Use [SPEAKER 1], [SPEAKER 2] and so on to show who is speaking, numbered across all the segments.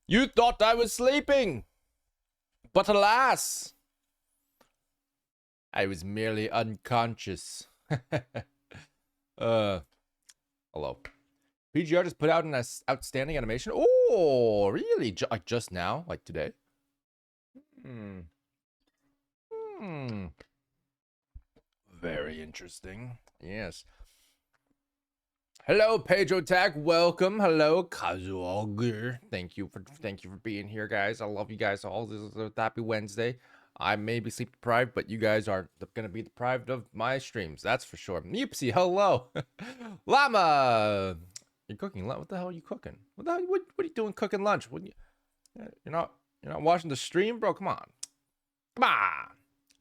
[SPEAKER 1] You thought I was sleeping, but alas, I was merely unconscious. Hello. PGR just put out an outstanding animation. Oh, really? Like just now? Like today? Very interesting. Yes. Hello, Pedro Tag. Welcome. Hello, Kazuoger. Thank you for being here, guys. I love you guys all. This is a happy Wednesday. I may be sleep deprived, but you guys are gonna be deprived of my streams. That's for sure. Meepsy, hello. Llama. You're cooking lunch. What the hell are you cooking? What the hell? What are you doing cooking lunch? You're not watching the stream, bro. Come on. Come on.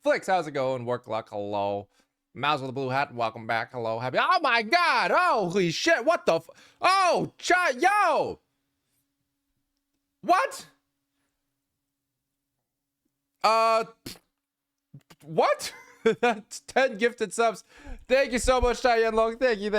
[SPEAKER 1] Flicks, how's it going? Work luck. Hello. Mouse with a blue hat, welcome back. Hello, happy. Oh my god! Holy shit! What the? Oh, yo! What? What? That's 10 gifted subs. Thank you so much, Cheyenne Long. Thank you.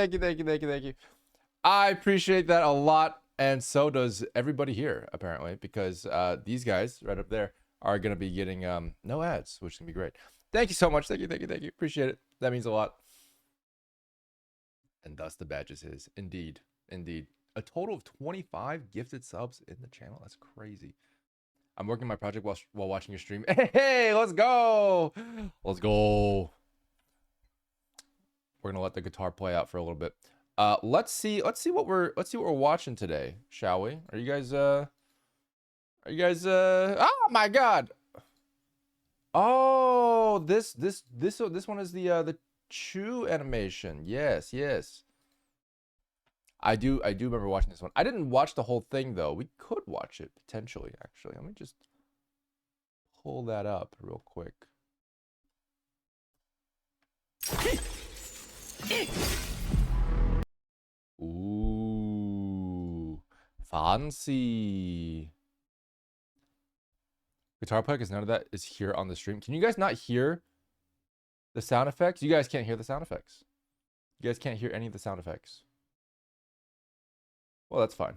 [SPEAKER 1] I appreciate that a lot, and so does everybody here, apparently, because these guys right up there are gonna be getting no ads, which is gonna be great. Thank you so much. Thank you. Appreciate it. That means a lot. And thus the badges is. Indeed. A total of 25 gifted subs in the channel. That's crazy. I'm working my project while watching your stream. Hey, let's go. We're gonna let the guitar play out for a little bit. Let's see what we're watching today, shall we? Are you guys oh my god. Oh, this one is the Chew animation. Yes. I do remember watching this one. I didn't watch the whole thing though. We could watch it potentially, actually. Let me just pull that up real quick. Ooh, fancy. Guitar play, because none of that is here on the stream. Can you guys not hear the sound effects? You guys can't hear the sound effects. You guys can't hear any of the sound effects. Well, that's fine.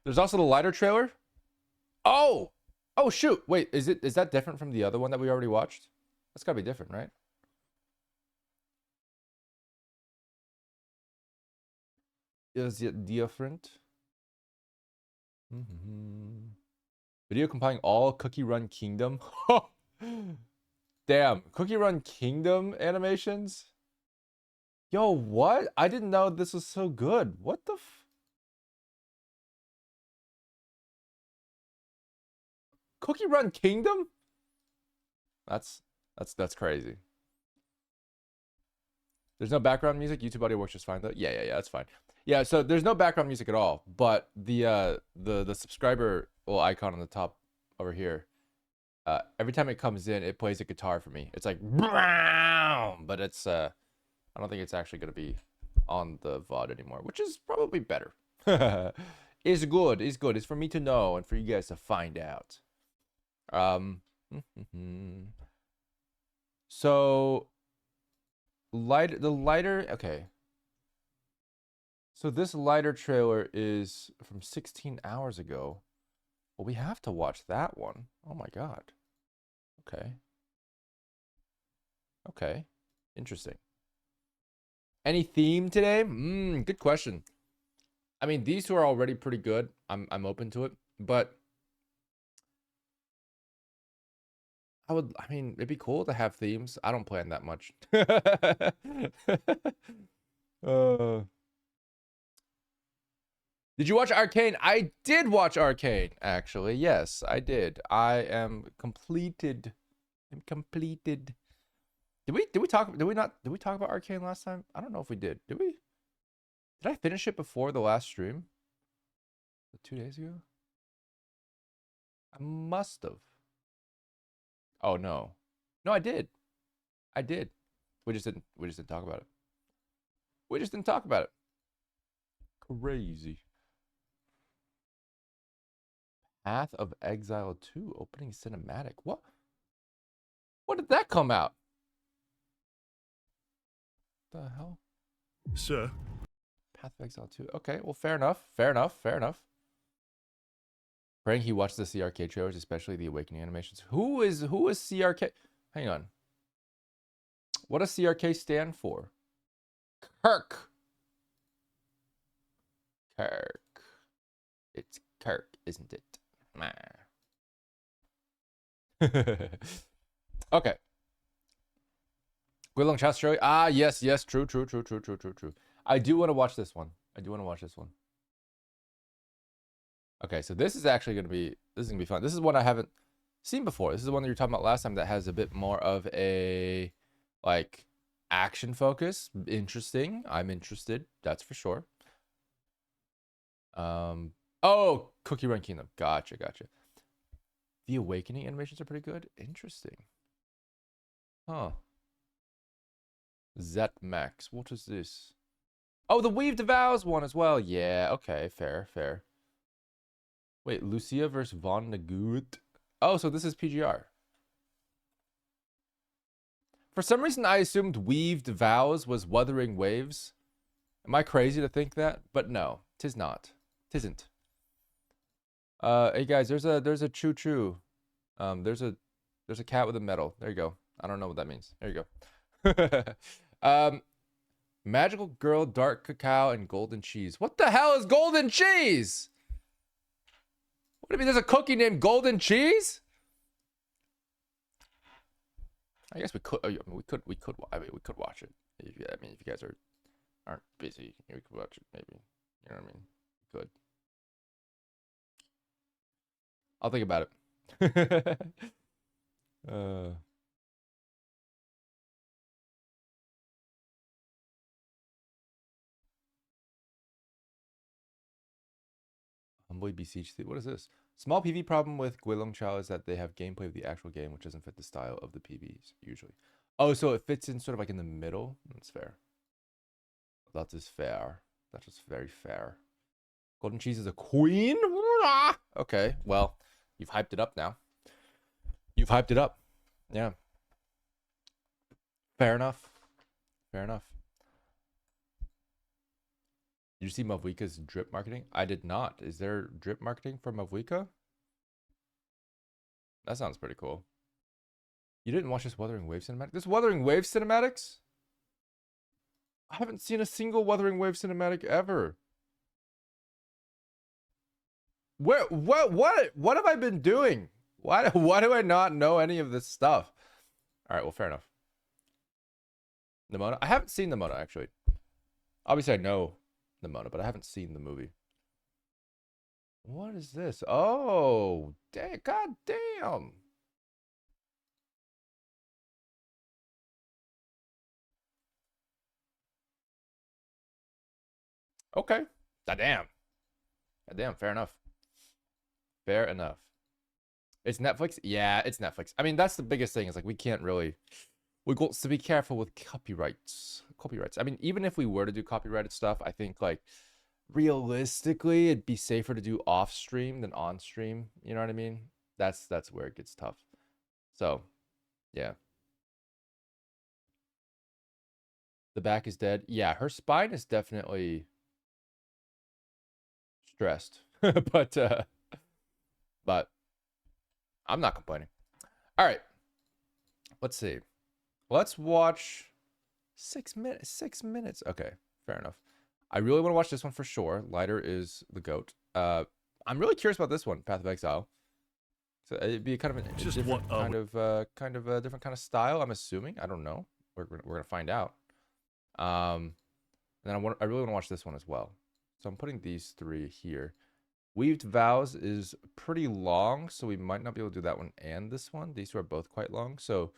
[SPEAKER 1] There's also the lighter trailer. Oh shoot. Wait, is that different from the other one that we already watched? That's gotta be different, right? Is it different? Video compiling all Cookie Run Kingdom. Damn, Cookie Run Kingdom animations. Yo, what? I didn't know this was so good. What the Cookie Run Kingdom? That's crazy. There's no background music. YouTube audio works just fine though. Yeah, that's fine. Yeah, so there's no background music at all, but the subscriber little icon on the top over here, every time it comes in, it plays a guitar for me. It's like, but it's I don't think it's actually gonna be on the VOD anymore, which is probably better. It's good. It's for me to know and for you guys to find out. So the lighter, okay. So this lighter trailer is from 16 hours ago. Well, we have to watch that one. Oh my god. Okay. Interesting. Any theme today? Good question. I mean, these two are already pretty good. I'm open to it, but I mean, it'd be cool to have themes. I don't plan that much. Did you watch Arcane? I did watch Arcane, actually. Yes, I did. I am completed. I'm completed. Did we talk about Arcane last time? I don't know if we did. Did we? Did I finish it before the last stream? 2 days ago? I must have. Oh no. No, I did. We just didn't talk about it. Crazy. Path of Exile 2 opening cinematic. What did that come out? the hell?
[SPEAKER 2] Sir.
[SPEAKER 1] Path of Exile 2. Okay, well, fair enough. Fair enough. Fair enough. Praying he watched the CRK trailers, especially the Awakening animations. Who is CRK? Hang on. What does CRK stand for? Kirk. Kirk. It's Kirk, isn't it? Okay. Guilong Chat Show. Ah, yes, yes. True. I do want to watch this one. Okay, so this is actually gonna be fun. This is one I haven't seen before. This is the one that you were talking about last time that has a bit more of a like action focus. Interesting. I'm interested. That's for sure. Oh, Cookie Run Kingdom. Gotcha. The Awakening animations are pretty good. Interesting. Huh. Zet Max. What is this? Oh, the Weaved Vows one as well. Yeah, okay, fair. Wait, Lucia versus Von Negut. Oh, so this is PGR. For some reason, I assumed Weaved Vows was Wuthering Waves. Am I crazy to think that? But no, tis not. Tisn't. Hey guys, there's a choo-choo. There's a cat with a medal. There you go. I don't know what that means. There you go. Magical Girl, Dark Cacao, and Golden Cheese. What the hell is Golden Cheese? What do you mean there's a cookie named Golden Cheese? I guess we could. I mean, we could watch it. If you guys aren't busy, we could watch it. Maybe. You know what I mean? Good. I'll think about it. Humbly beseech thee. What is this? Small PV problem with Guilong Chao is that they have gameplay of the actual game, which doesn't fit the style of the PVs usually. Oh, so it fits in sort of like in the middle. That's fair. That is fair. That is very fair. Golden Cheese is a queen? Okay, well, you've hyped it up now. You've hyped it up. Yeah. Fair enough. Did you see Mavwika's drip marketing? I did not. Is there drip marketing for Mavwika? That sounds pretty cool. You didn't watch this Wuthering Wave cinematic? This Wuthering Wave cinematics? I haven't seen a single Wuthering Wave cinematic ever. What have I been doing? Why do I not know any of this stuff? All right, well, fair enough. Nimona? I haven't seen Nimona, actually. Obviously, I know Nimona, but I haven't seen the movie. What is this? Oh, god damn. Okay. Damn. Fair enough. It's Netflix? Yeah, it's Netflix. I mean, that's the biggest thing is like we can't really we got to be careful with copyrights. I mean, even if we were to do copyrighted stuff, I think like realistically it'd be safer to do off stream than on stream. You know what I mean? That's where it gets tough. So, yeah. The back is dead. Yeah, her spine is definitely stressed. but I'm not complaining. All right. Let's see. Let's watch 6 minutes. 6 minutes. Okay, fair enough. I really want to watch this one for sure. Lighter is the goat. I'm really curious about this one, Path of Exile. So it'd be kind of a different kind of a different kind of style. I'm assuming. I don't know. We're gonna find out. And then I really want to watch this one as well. So I'm putting these three here. Weaved Vows is pretty long, so we might not be able to do that one and this one. These two are both quite long, so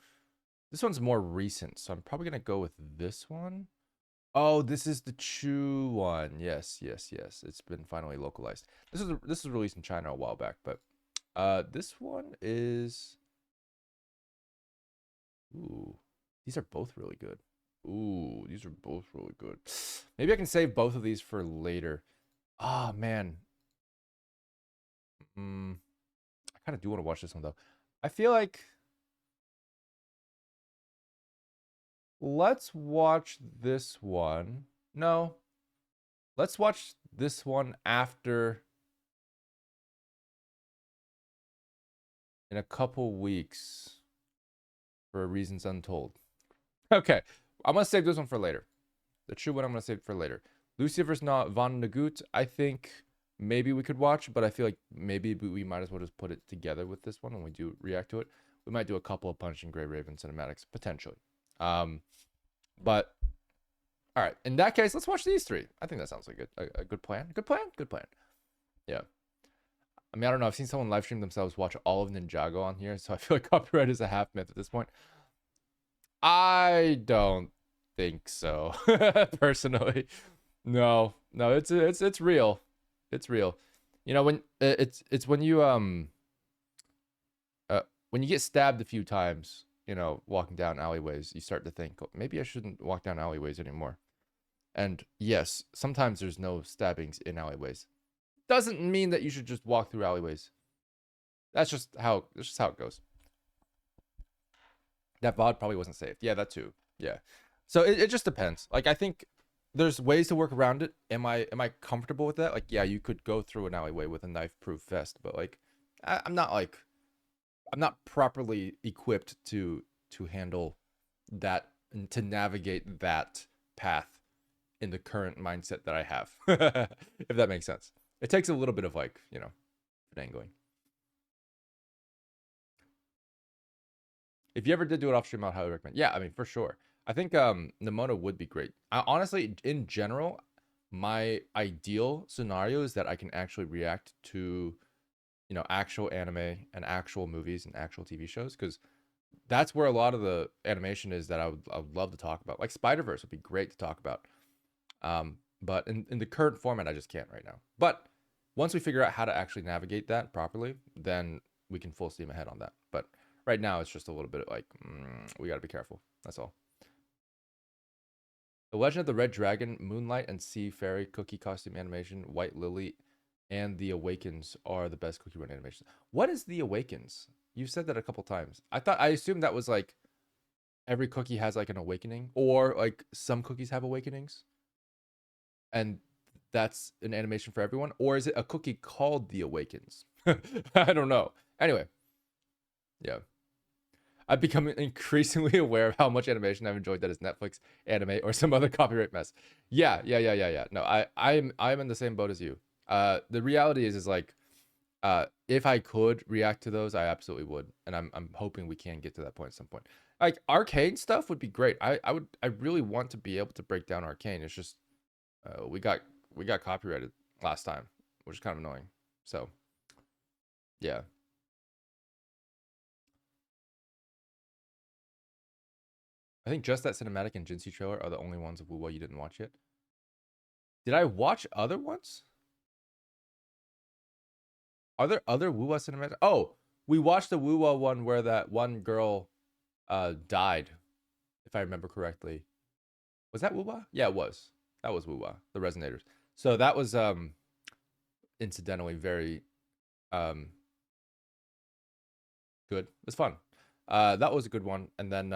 [SPEAKER 1] this one's more recent. So I'm probably gonna go with this one. Oh, this is the Chew one. Yes. It's been finally localized. This is released in China a while back, but this one is. Ooh, these are both really good. Maybe I can save both of these for later. Oh man. I kind of do want to watch this one though. I feel like let's watch this one. No, let's watch this one after, in a couple weeks, for reasons untold. Okay, I'm gonna save this one for later. The true one I'm gonna save for later. Lucia vs. Van Nagut, I think maybe we could watch, but I feel like maybe we might as well just put it together with this one when we do react to it. We might do a couple of Punch and Grey Raven cinematics, potentially. But all right, in that case, let's watch these three. I think that sounds like a good plan. Good plan? Good plan. Yeah. I mean, I don't know. I've seen someone live stream themselves watch all of Ninjago on here, so I feel like copyright is a half myth at this point. I don't think so, personally. No, it's real. It's real. You know, when it's when you get stabbed a few times, you know, walking down alleyways, you start to think, oh, maybe I shouldn't walk down alleyways anymore. And yes, sometimes there's no stabbings in alleyways. Doesn't mean that you should just walk through alleyways. That's just how it goes. That VOD probably wasn't saved. Yeah, that too. Yeah. So it just depends. Like, I think there's ways to work around it. Am I comfortable with that? Like, yeah, you could go through an alleyway with a knife-proof vest, but like, I'm not properly equipped to handle that and to navigate that path in the current mindset that I have. If that makes sense. It takes a little bit of, like, you know, finagling. If you ever did do it off stream, I'd highly recommend. Yeah, I mean, for sure. I think Nemono would be great. Honestly, in general, my ideal scenario is that I can actually react to, you know, actual anime and actual movies and actual TV shows, because that's where a lot of the animation is that I would love to talk about. Like Spider-Verse would be great to talk about. But in the current format, I just can't right now. But once we figure out how to actually navigate that properly, then we can full steam ahead on that. But right now, it's just a little bit like, we gotta be careful. That's all. The Legend of the Red Dragon, Moonlight and Sea Fairy cookie costume animation, White Lily, and The Awakens are the best cookie run animations. What is The Awakens? You've said that a couple times. I assumed that was like every cookie has like an awakening, or like some cookies have awakenings, and that's an animation for everyone, or is it a cookie called The Awakens? I don't know. Anyway, yeah. I've become increasingly aware of how much animation I've enjoyed that is Netflix, anime, or some other copyright mess. Yeah. No, I'm in the same boat as you. The reality is like, if I could react to those, I absolutely would, and I'm hoping we can get to that point at some point. Like Arcane stuff would be great. I really want to be able to break down Arcane. It's just we got copyrighted last time, which is kind of annoying. So yeah. I think just that cinematic and Jinsei trailer are the only ones of Wuwa you didn't watch yet. Did I watch other ones? Are there other Wuwa cinematic? Oh, we watched the Wuwa one where that one girl died, if I remember correctly. Was that Wuwa? Yeah, it was. That was Wuwa, the Resonators. So that was incidentally very good. It was fun. That was a good one. And then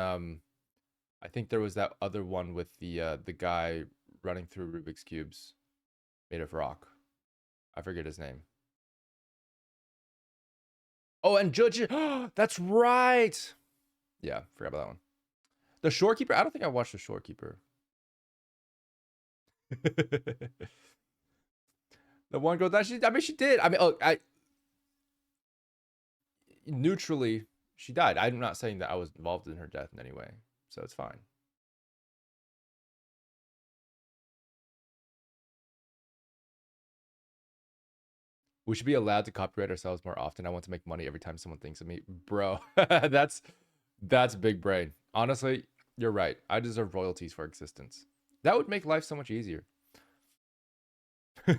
[SPEAKER 1] I think there was that other one with the guy running through Rubik's cubes made of rock. I forget his name. Oh, and Judge. That's right. Yeah, forgot about that one. The Shorekeeper. I don't think I watched The Shorekeeper. The one girl that I mean, she did. I mean, oh, neutrally, she died. I'm not saying that I was involved in her death in any way, so it's fine. We should be allowed to copyright ourselves more often. I want to make money every time someone thinks of me, bro. that's big brain. Honestly, you're right. I deserve royalties for existence. That would make life so much easier. All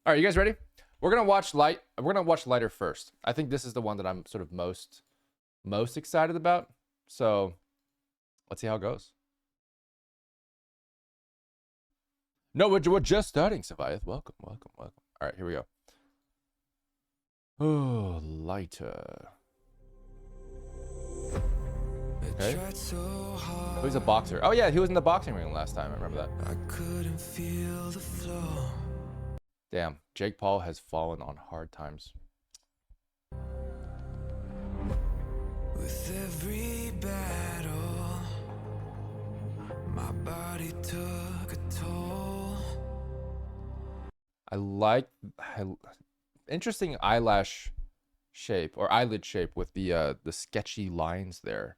[SPEAKER 1] right, you guys ready? We're gonna watch Lighter first. I think this is the one that I'm sort of most excited about. So let's see how it goes. No, we're just starting, Saviath. Welcome. All right, here we go. Oh, Lighter. Okay. Oh, he's a boxer. Oh yeah, he was in the boxing ring last time. I remember that. I couldn't feel the flow. Damn, Jake Paul has fallen on hard times. With every battle, my body took a toll. I like interesting eyelash shape or eyelid shape with the sketchy lines there.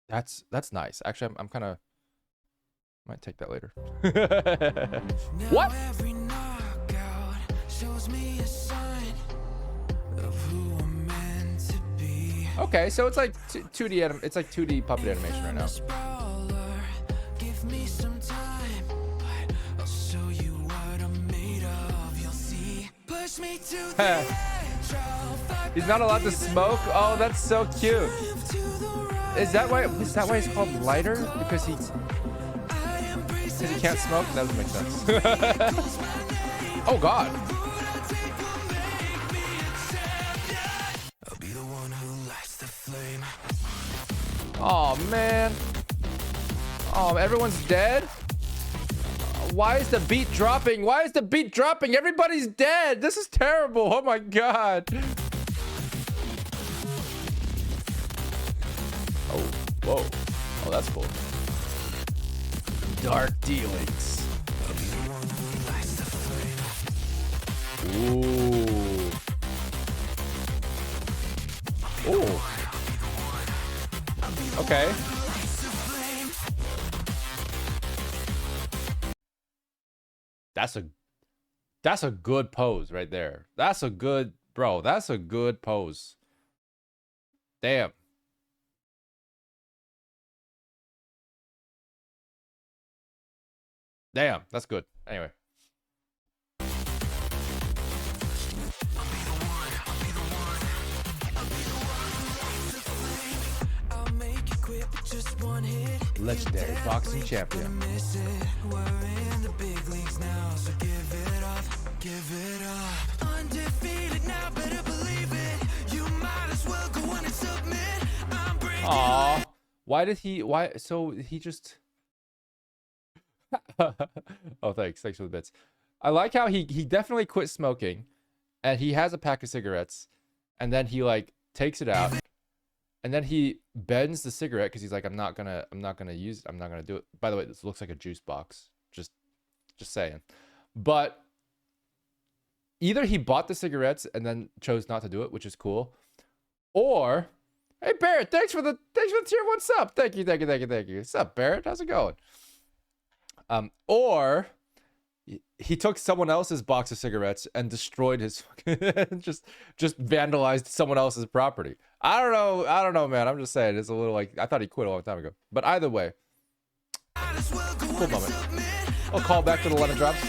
[SPEAKER 1] That's nice. Actually, I'm kind of might take that later. What? Every knockout shows me a sign of who I'm meant to be. Okay, so it's like 2D it's like 2D puppet animation right now. Give me some time, but I'll show you what I'm made of. You'll see. Push me to the edge. He's not allowed to smoke. Oh, that's so cute. Is that why it's called lighter? Because he can't smoke? That doesn't make sense. Oh God. Oh man. Oh, everyone's dead? Why is the beat dropping? Why is the beat dropping? Everybody's dead. This is terrible. Oh my God. Oh, whoa. Oh, that's cool. Dark dealings. Ooh. Ooh. Okay. That's a good pose right there. That's a good, bro. That's a good pose. Damn. Damn, that's good. Anyway. Legendary boxing champion. Aww. Why did he? Why? So he just. Oh, thanks for the bits. I like how he definitely quit smoking, and he has a pack of cigarettes, and then he like takes it out, and then he bends the cigarette because he's like, I'm not gonna use it. I'm not gonna do it. By the way, this looks like a juice box. Just saying. But either he bought the cigarettes and then chose not to do it, which is cool, or hey Barrett, thanks for the tier 1 sub. Thank you. What's up, Barrett? How's it going? Or he took someone else's box of cigarettes and destroyed his just vandalized someone else's property. I don't know, man. I'm just saying, it's a little like, I thought he quit a long time ago. But either way, cool moment. I'll call back to the lemon drops.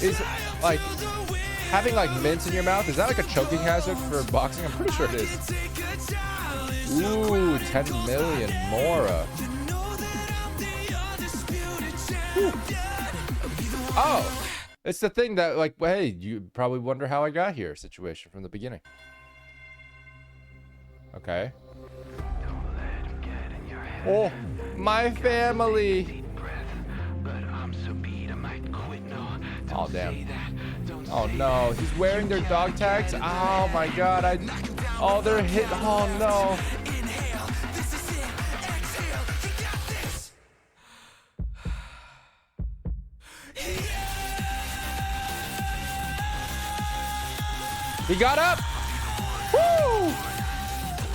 [SPEAKER 1] Is like having like mints in your mouth, is that like a choking hazard for boxing? I'm pretty sure it is. Ooh, 10 million Mora. Oh, it's the thing that like, hey, you probably wonder how I got here situation from the beginning. Okay. Oh, my family. Oh, damn. Oh, no. He's wearing their dog tags. Oh, my God. Oh, they're hit. Oh, no. He got up. Woo!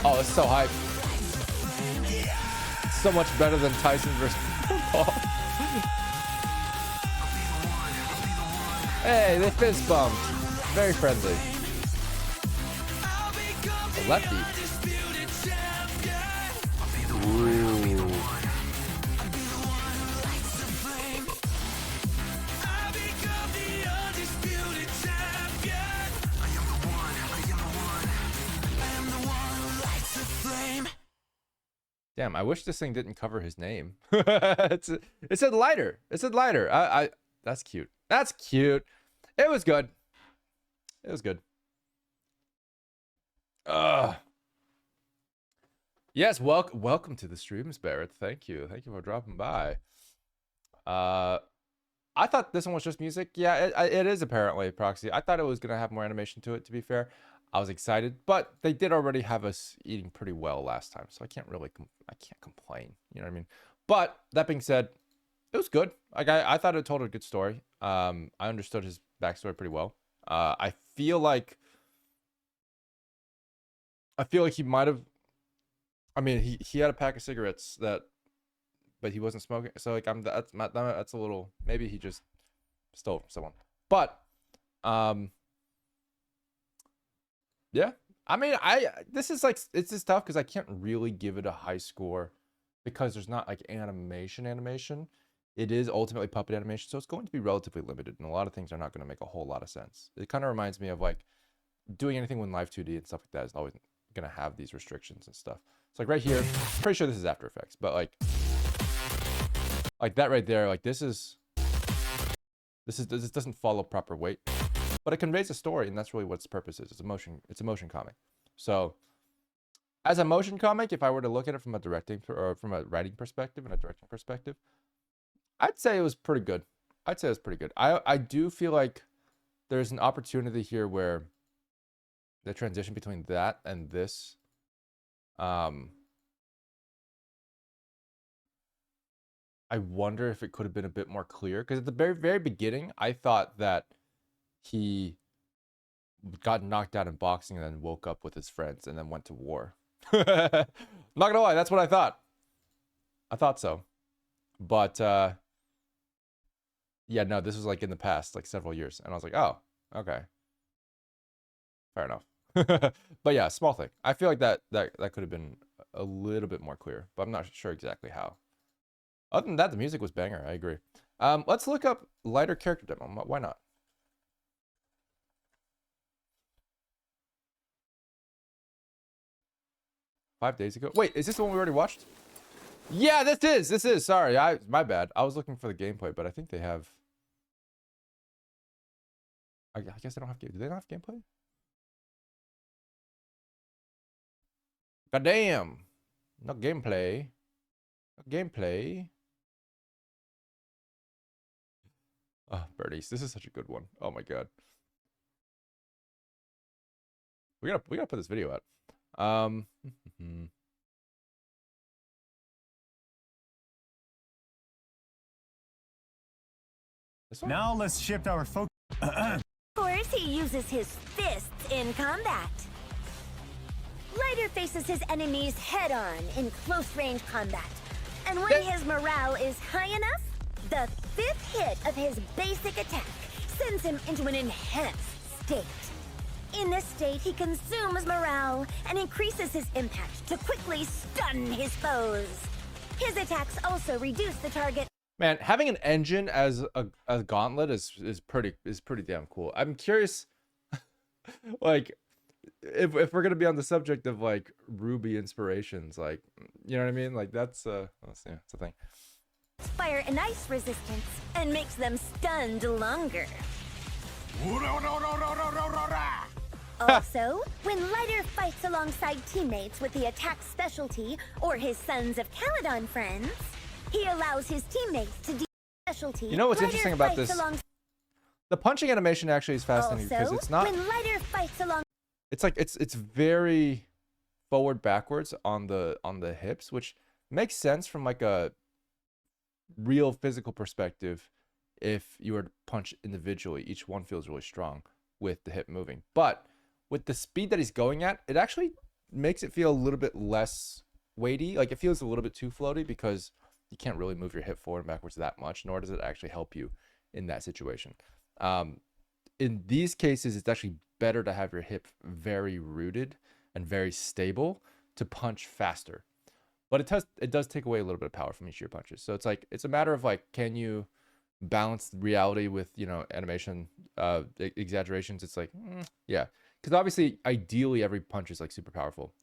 [SPEAKER 1] Oh, it's so hype. It's so much better than Tyson versus Paul. Hey, they fist bumped. Very friendly. A lefty. Ooh. Damn, I wish this thing didn't cover his name. It said lighter. It said lighter. That's cute. That's cute. It was good. It was good. Uh yes, welcome to the streams, Barrett. Thank you. Thank you for dropping by. I thought this one was just music. Yeah, it is apparently proxy. I thought it was gonna have more animation to it, to be fair. I was excited, but they did already have us eating pretty well last time, so I can't really I can't complain. You know what I mean? But that being said, it was good. Like I thought it told a good story. I understood his backstory pretty well. I feel like he might have. I mean, he had a pack of cigarettes that, but he wasn't smoking. So like that's a little. Maybe he just stole from someone. But yeah. I mean, this is like it's just tough because I can't really give it a high score because there's not like animation. It is ultimately puppet animation, so it's going to be relatively limited, and a lot of things are not going to make a whole lot of sense. It kind of reminds me of like doing anything with live 2D and stuff like that is always going to have these restrictions and stuff. So like right here, pretty sure this is After Effects, but like that right there, like this doesn't follow proper weight, but it conveys a story, and that's really what its purpose is. It's a motion comic. So as a motion comic, if I were to look at it from a directing or from a writing perspective and a directing perspective, I'd say it was pretty good. I do feel like there's an opportunity here where the transition between that and this, I wonder if it could have been a bit more clear, because at the very, very beginning, I thought that he got knocked out in boxing and then woke up with his friends and then went to war. Not gonna lie, that's what I thought. I thought so. But yeah, no, this was like in the past, like several years. And I was like, oh, okay. Fair enough. But yeah, small thing. I feel like that could have been a little bit more clear, but I'm not sure exactly how. Other than that, the music was banger. I agree. Let's look up lighter character demo. Why not? Five days ago. Wait, is this the one we already watched? Yeah, this is. Sorry, my bad. I was looking for the gameplay, but I think they have. I guess they don't have. Do they not have gameplay? God damn. No gameplay. No gameplay. Oh, birdies. This is such a good one. Oh my god. We gotta put this video out.
[SPEAKER 2] Now let's shift our focus.
[SPEAKER 3] Of course, he uses his fists in combat. Lighter faces his enemies head-on in close-range combat. And when his morale is high enough, the fifth hit of his basic attack sends him into an enhanced state. In this state, he consumes morale and increases his impact to quickly stun his foes. His attacks also reduce the target.
[SPEAKER 1] Man, having an engine as a gauntlet is pretty damn cool. I'm curious, like, if we're gonna be on the subject of like Ruby inspirations, like, you know what I mean? Like that's yeah, it's a thing.
[SPEAKER 3] Fire and ice resistance and makes them stunned longer. Also, when Lighter fights alongside teammates with the attack specialty or his Sons of Caledon friends, he allows his teammates to do specialty.
[SPEAKER 1] You know what's interesting about this? The punching animation actually is fascinating because it's not.
[SPEAKER 3] When Lighter fights along.
[SPEAKER 1] It's like it's very forward backwards on the hips, which makes sense from like a real physical perspective. If you were to punch individually, each one feels really strong with the hip moving. But with the speed that he's going at, it actually makes it feel a little bit less weighty. Like it feels a little bit too floaty because you can't really move your hip forward and backwards that much, nor does it actually help you in that situation. In these cases, it's actually better to have your hip very rooted and very stable to punch faster. But it does take away a little bit of power from each of your punches. So it's a matter of like, can you balance reality with, you know, animation exaggerations? It's like, yeah, because obviously, ideally, every punch is like super powerful.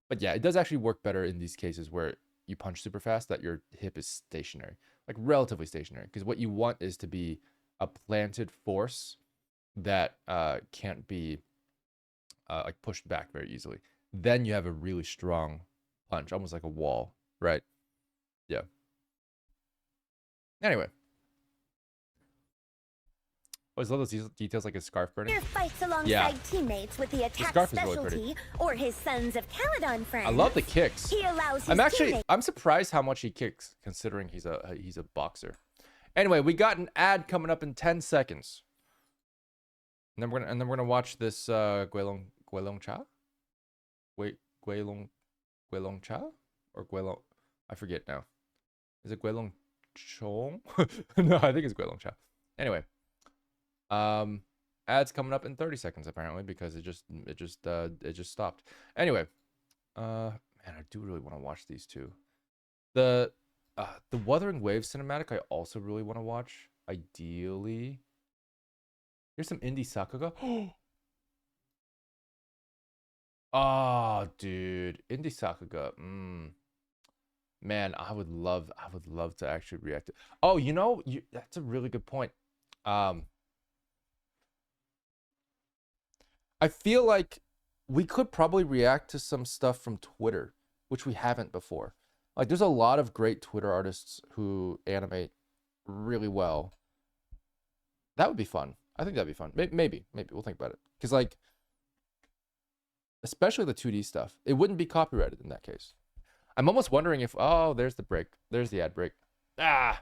[SPEAKER 1] But yeah, it does actually work better in these cases where you punch super fast that your hip is stationary, like relatively stationary. Because what you want is to be a planted force that can't be like pushed back very easily. Then you have a really strong punch, almost like a wall, right? Yeah. Anyway. Always love those details, like his scarf burning.
[SPEAKER 3] He fights alongside teammates with the attack
[SPEAKER 1] scarf is really
[SPEAKER 3] specialty or his Sons of Caledon friends.
[SPEAKER 1] I love the kicks.
[SPEAKER 3] He allows his
[SPEAKER 1] I'm surprised how much he kicks, considering he's a boxer. Anyway, we got an ad coming up in 10 seconds. And then we're gonna watch this Guilong Cha? Wait, Guilong Cha? Or Guilong, I forget now. Is it Guilong Chong? No, I think it's Guilong Cha. Anyway. Ads coming up in 30 seconds apparently, because it just stopped. Anyway, man, I do really want to watch these two. The Wuthering Waves cinematic I also really want to watch. Ideally, here's some indie Sakuga. Oh, dude, indie Sakuga. Man, I would love to actually react to. Oh, you know, that's a really good point. I feel like we could probably react to some stuff from Twitter, which we haven't before. Like, there's a lot of great Twitter artists who animate really well. That would be fun. I think that'd be fun. Maybe we'll think about it. Because, like, especially the 2D stuff, it wouldn't be copyrighted in that case. I'm almost wondering if, oh, there's the break. There's the ad break. Ah!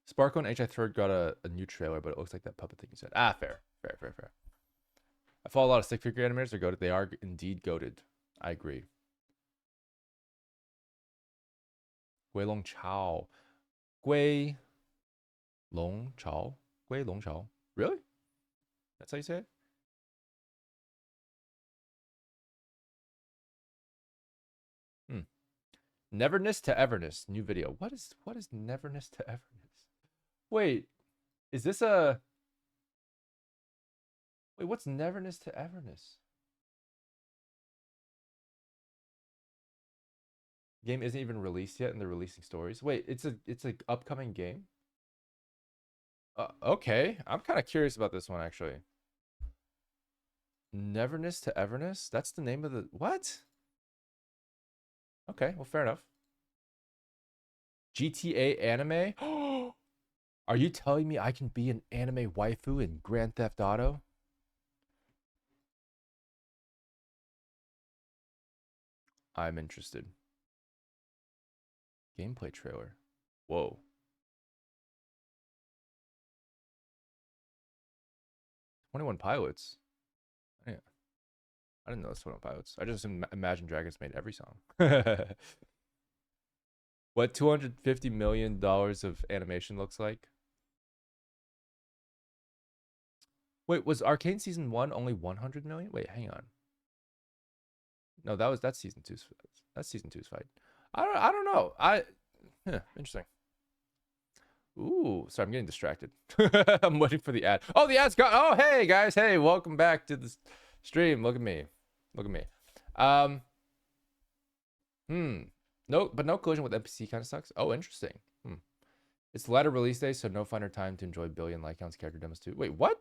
[SPEAKER 1] Sparkle and HI Third got a new trailer, but it looks like that puppet thing you said. Ah, fair. I follow a lot of stick figure animators. They're goated. They are indeed goated. I agree. Guilong Chao. Guilong Chao. Guilong Chao. Really? That's how you say it? Neverness to Everness. New video. What is Neverness to Everness? Wait, is this a... Wait, what's Neverness to Everness? Game isn't even released yet and they're releasing stories. Wait, it's an upcoming game? Okay, I'm kind of curious about this one actually. Neverness to Everness? That's the name of the... What? Okay, well, fair enough. GTA anime? Are you telling me I can be an anime waifu in Grand Theft Auto? I'm interested. Gameplay trailer. Whoa. 21 Pilots. Yeah. I didn't know it's 21 Pilots. I just Imagine Dragons made every song. What $250 million of animation looks like? Wait, was Arcane Season 1 only 100 million? Wait, hang on. No, that's Season 2's. That's Season 2's fight. I don't know. Interesting. Ooh, sorry, I'm getting distracted. I'm waiting for the ad. Oh, the ad's got. Oh, hey guys, hey, welcome back to the stream. Look at me. No, but no collision with NPC kind of sucks. Oh, interesting. It's the latter release day, so no finer time to enjoy billion like counts character demos too. Wait, what?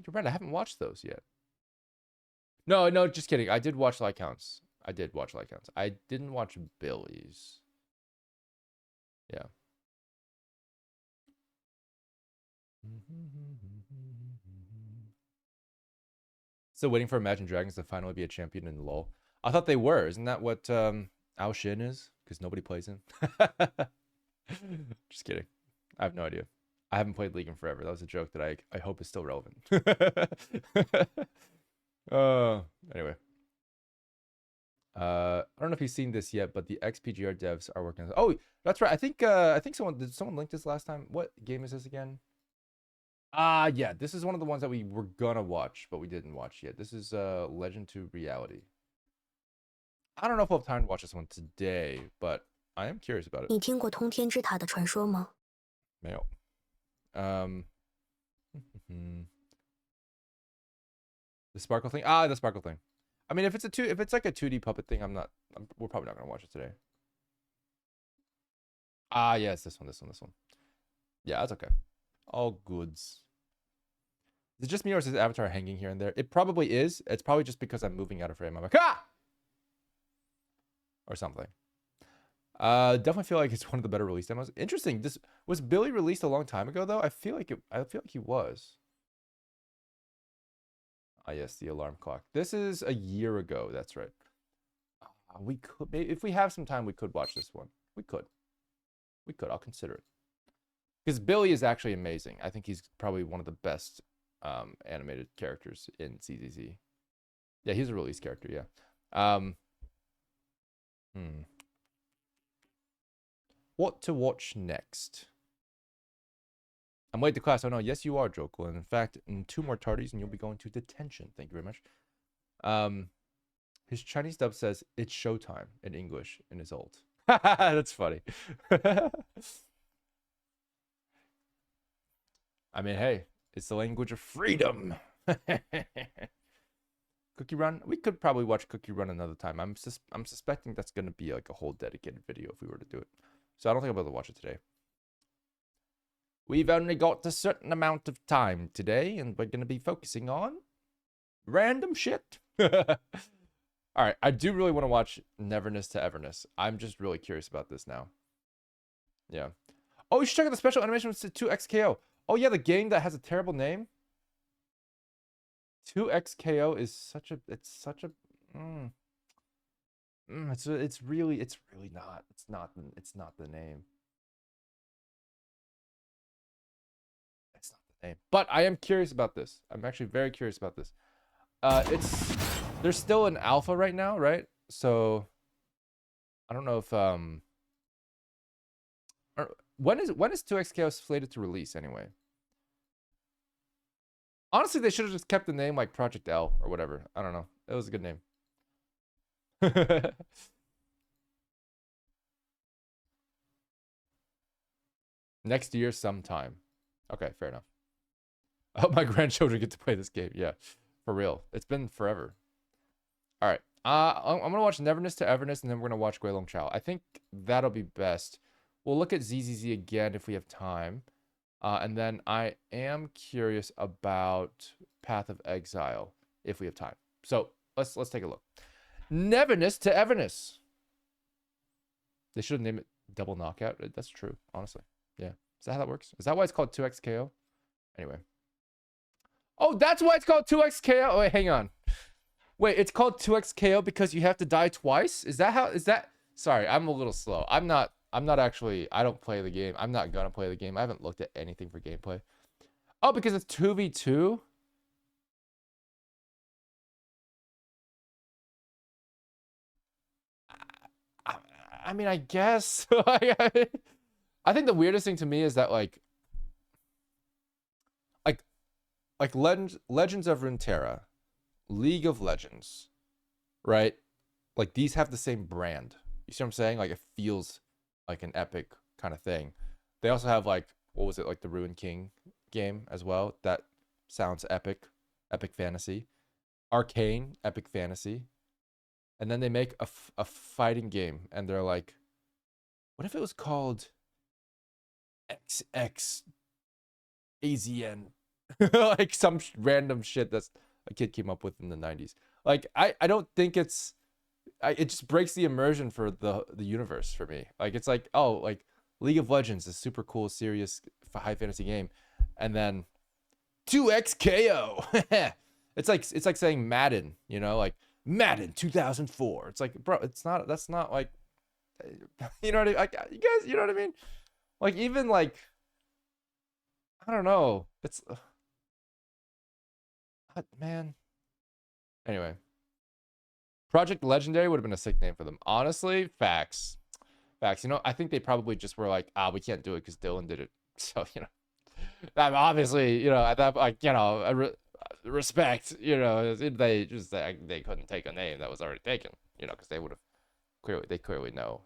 [SPEAKER 1] You're right, I haven't watched those yet. No, just kidding. I did watch like counts. I didn't watch Billy's. Yeah. Still waiting for Imagine Dragons to finally be a champion in LoL. I thought they were. Isn't that what Ao Shin is? Because nobody plays him. Just kidding. I have no idea. I haven't played League in forever. That was a joke that I hope is still relevant. Anyway. I don't know if you've seen this yet, but the XPGR devs are working on this. Oh, that's right. I think someone linked this last time. What game is this again? Yeah, this is one of the ones that we were gonna watch, but we didn't watch yet. This is Legend to Reality. I don't know if we'll have time to watch this one today, but I am curious about it.
[SPEAKER 4] 你听过通天之塔的传说吗？
[SPEAKER 1] 没有。The sparkle thing. The sparkle thing. I mean, if it's like a 2D puppet thing, we're probably not gonna watch it today. Ah, yes, this one. Yeah, that's okay. All goods. Is it just me or is his avatar hanging here and there? It probably is. It's probably just because I'm moving out of frame. I'm like, ah! Or something. Definitely feel like it's one of the better release demos. Interesting. This was Billy released a long time ago though. I feel like he was. Ah, yes, the alarm clock. This is a year ago. That's right. We could, if we have some time, we could watch this one. We could. I'll consider it. Because Billy is actually amazing. I think he's probably one of the best animated characters in CZZ. Yeah, he's a release character. Yeah. What to watch next? I'm late to class. Oh no, yes you are, Jokel. And in fact, in 2 more tardies and you'll be going to detention. Thank you very much. His Chinese dub says it's showtime in English in his ult. That's funny. I mean, hey, it's the language of freedom. Cookie Run. We could probably watch Cookie Run another time. I'm suspecting that's gonna be like a whole dedicated video if we were to do it. So I don't think I'll be able to watch it today. We've only got a certain amount of time today, and we're gonna be focusing on random shit. All right, I do really want to watch Neverness to Everness. I'm just really curious about this now. Yeah. Oh, you should check out the special animation with 2XKO. Oh yeah, the game that has a terrible name. 2XKO is such a. It's really not. It's not the name. It's not the name. But I am curious about this. I'm actually very curious about this. There's still an alpha right now, right? So I don't know if when is 2XKO slated to release anyway? Honestly, they should have just kept the name like Project L or whatever. I don't know. It was a good name. Next year sometime. Okay, fair enough. I hope my grandchildren get to play this game. Yeah, for real. It's been forever. All right. I'm going to watch Neverness to Everness, and then we're going to watch Guilong Chao. I think that'll be best. We'll look at ZZZ again if we have time. And then I am curious about Path of Exile if we have time. So let's take a look. Neverness to Everness. They should have named it Double Knockout. That's true, honestly. Yeah. Is that how that works? Is that why it's called 2XKO? Anyway. Oh, that's why it's called 2XKO? Oh, wait, hang on. Wait, it's called 2XKO because you have to die twice? Is that how? Is that? Sorry, I'm a little slow. I'm not actually. I don't play the game. I'm not gonna play the game. I haven't looked at anything for gameplay. Oh, because it's 2v2? I mean, I guess. I think the weirdest thing to me is that like Legends of Runeterra, League of Legends, right? Like these have the same brand. You see what I'm saying? Like it feels like an epic kind of thing. They also have like, what was it, like the Ruin King game as well? That sounds epic. Epic fantasy. Arcane, epic fantasy. And then they make a fighting game and they're like, what if it was called XX AZN? Like some random shit that's a kid came up with in the 90s. Like I don't think it just breaks the immersion for the universe for me. Like it's like, oh, like League of Legends is super cool, serious high fantasy game, and then 2XKO. it's like saying Madden, you know, like Madden 2004. It's like, bro, that's not like, you know what I mean? Like, you guys, you know what I mean? Like even like, I don't know. It's man. Anyway. Project Legendary would have been a sick name for them. Honestly, facts. You know, I think they probably just were like, we can't do it because Dillon did it. So, you know, obviously, you know, at that, like, you know, respect, you know, they couldn't take a name that was already taken, you know, because they would have clearly know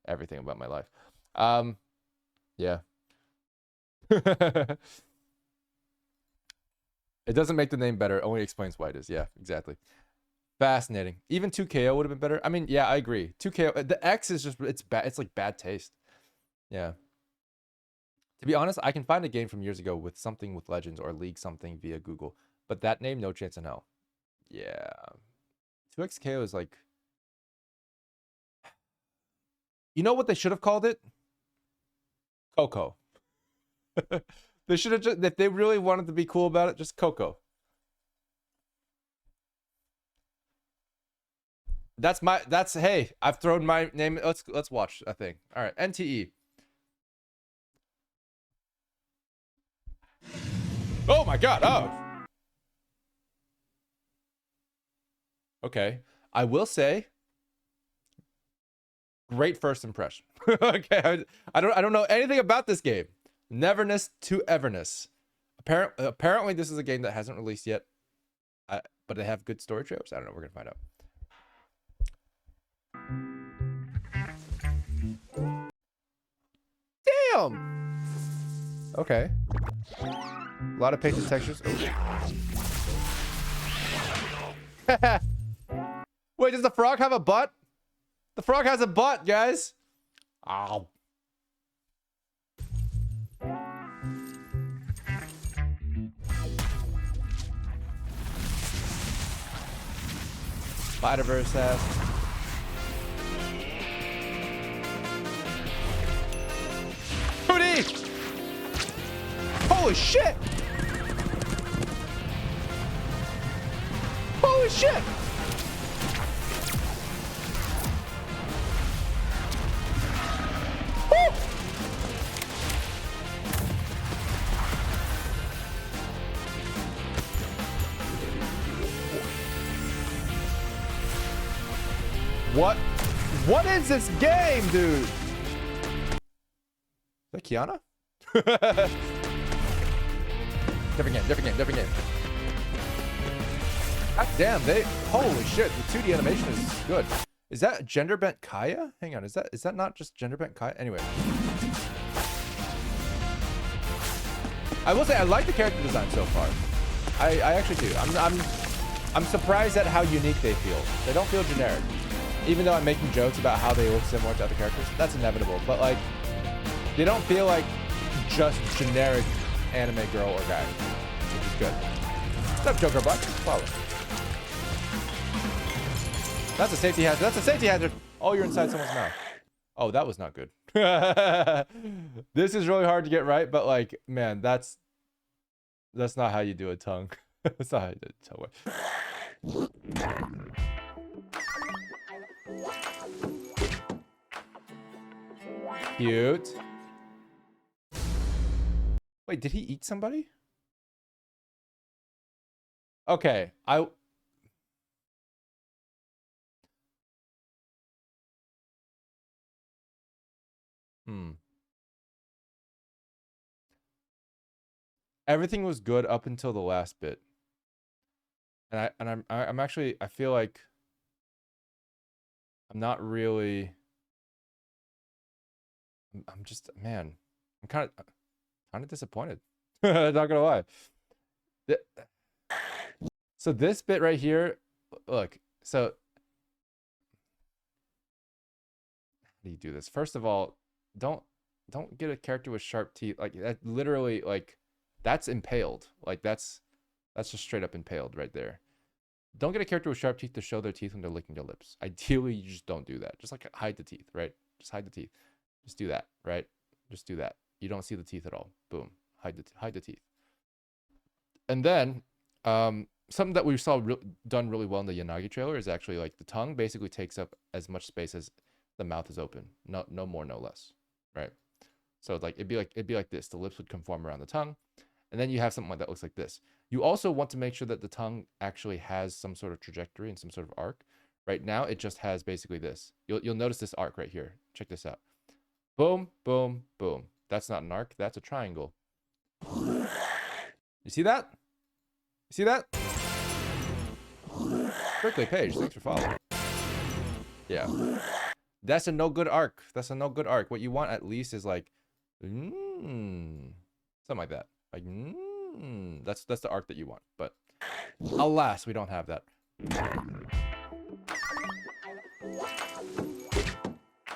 [SPEAKER 1] everything about my life. Yeah. It doesn't make the name better. It only explains why it is. Yeah, exactly. Fascinating. Even 2KO would have been better. I mean, yeah, I agree. 2KO, the X is just, it's bad. It's like bad taste. Yeah. To be honest, I can find a game from years ago with something with Legends or League something via Google, but that name, no chance in hell. Yeah. 2XKO is like, you know what they should have called it? Coco. They should have just, if they really wanted to be cool about it, just Coco. That's hey, I've thrown my name. Let's watch a thing. All right, NTE. Oh my god. Oh. Okay. I will say great first impression. Okay. I don't know anything about this game. Neverness to Everness. Apparently this is a game that hasn't released yet. But they have good story trailers. I don't know, we're going to find out. Damn. Okay. A lot of painted textures. Oh. Wait, does the frog have a butt? The frog has a butt, guys. Ow. Spider-Verse has. Hootie! Holy shit! Holy shit! Woo! What is this game, dude? Is that Kiana? Different game. God damn, holy shit, the 2D animation is good. Is that gender bent Kaya? Hang on, is that not just gender bent Kaya? Anyway. I will say I like the character design so far. I actually do. I'm surprised at how unique they feel. They don't feel generic. Even though I'm making jokes about how they look similar to other characters, that's inevitable. But like, they don't feel like just generic anime girl or guy, which is good. What's up, Joker Buck? Follow. That's a safety hazard. That's a safety hazard. Oh, you're inside someone's mouth. Oh, that was not good. This is really hard to get right, but like, man, that's not how you do a tongue. That's not how you do a tongue. Cute. Wait, did he eat somebody? Okay, Everything was good up until the last bit. And I'm actually, I feel like I'm not really, I'm just, man, I'm kind of disappointed. Not gonna lie. So this bit right here, look, so how do you do this? First of all, don't get a character with sharp teeth. Like that literally, like that's impaled. Like that's just straight up impaled right there. Don't get a character with sharp teeth to show their teeth when they're licking their lips. Ideally, you just don't do that. Just like hide the teeth, right? Just hide the teeth. Just do that, right? Just do that. You don't see the teeth at all. Boom. Hide the teeth. And then something that we saw done really well in the Yanagi trailer is actually like the tongue basically takes up as much space as the mouth is open. No more, no less, right? So like it'd be like this. The lips would conform around the tongue, and then you have something like that looks like this. You also want to make sure that the tongue actually has some sort of trajectory and some sort of arc. Right now, it just has basically this. You'll notice this arc right here. Check this out. Boom, boom, boom. That's not an arc. That's a triangle. You see that? You see that? Berkeley Page, thanks for following. Yeah. That's a no good arc. That's a no good arc. What you want at least is like, something like that. Like, that's the arc that you want. But alas, we don't have that.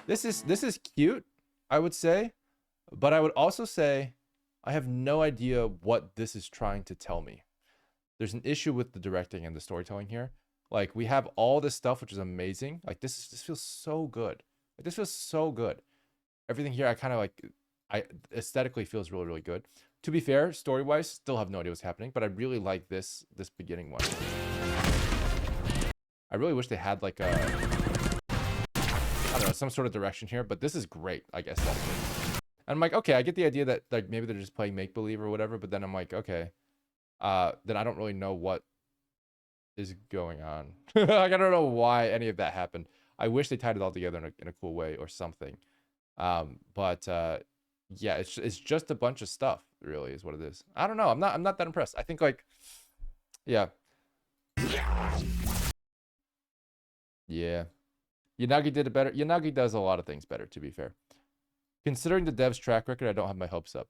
[SPEAKER 1] This is cute, I would say. But I would also say I have no idea what this is trying to tell me. There's an issue with the directing and the storytelling here. Like, we have all this stuff, which is amazing. Like, this feels so good. Like, this feels so good. Everything here, I kind of like, aesthetically feels really, really good. To be fair, story-wise, still have no idea what's happening, but I really like this beginning one. I really wish they had like a, I don't know, some sort of direction here, but this is great, I guess. And I'm like, okay, I get the idea that like maybe they're just playing make-believe or whatever, but then I'm like, okay, then I don't really know what is going on. Like, I don't know why any of that happened. I wish they tied it all together in a cool way or something. But yeah, it's just a bunch of stuff, really, is what it is. I don't know. I'm not that impressed. I think like, yeah. Yeah. Yanagi did it better. Yanagi does a lot of things better, to be fair. Considering the dev's track record, I don't have my hopes up.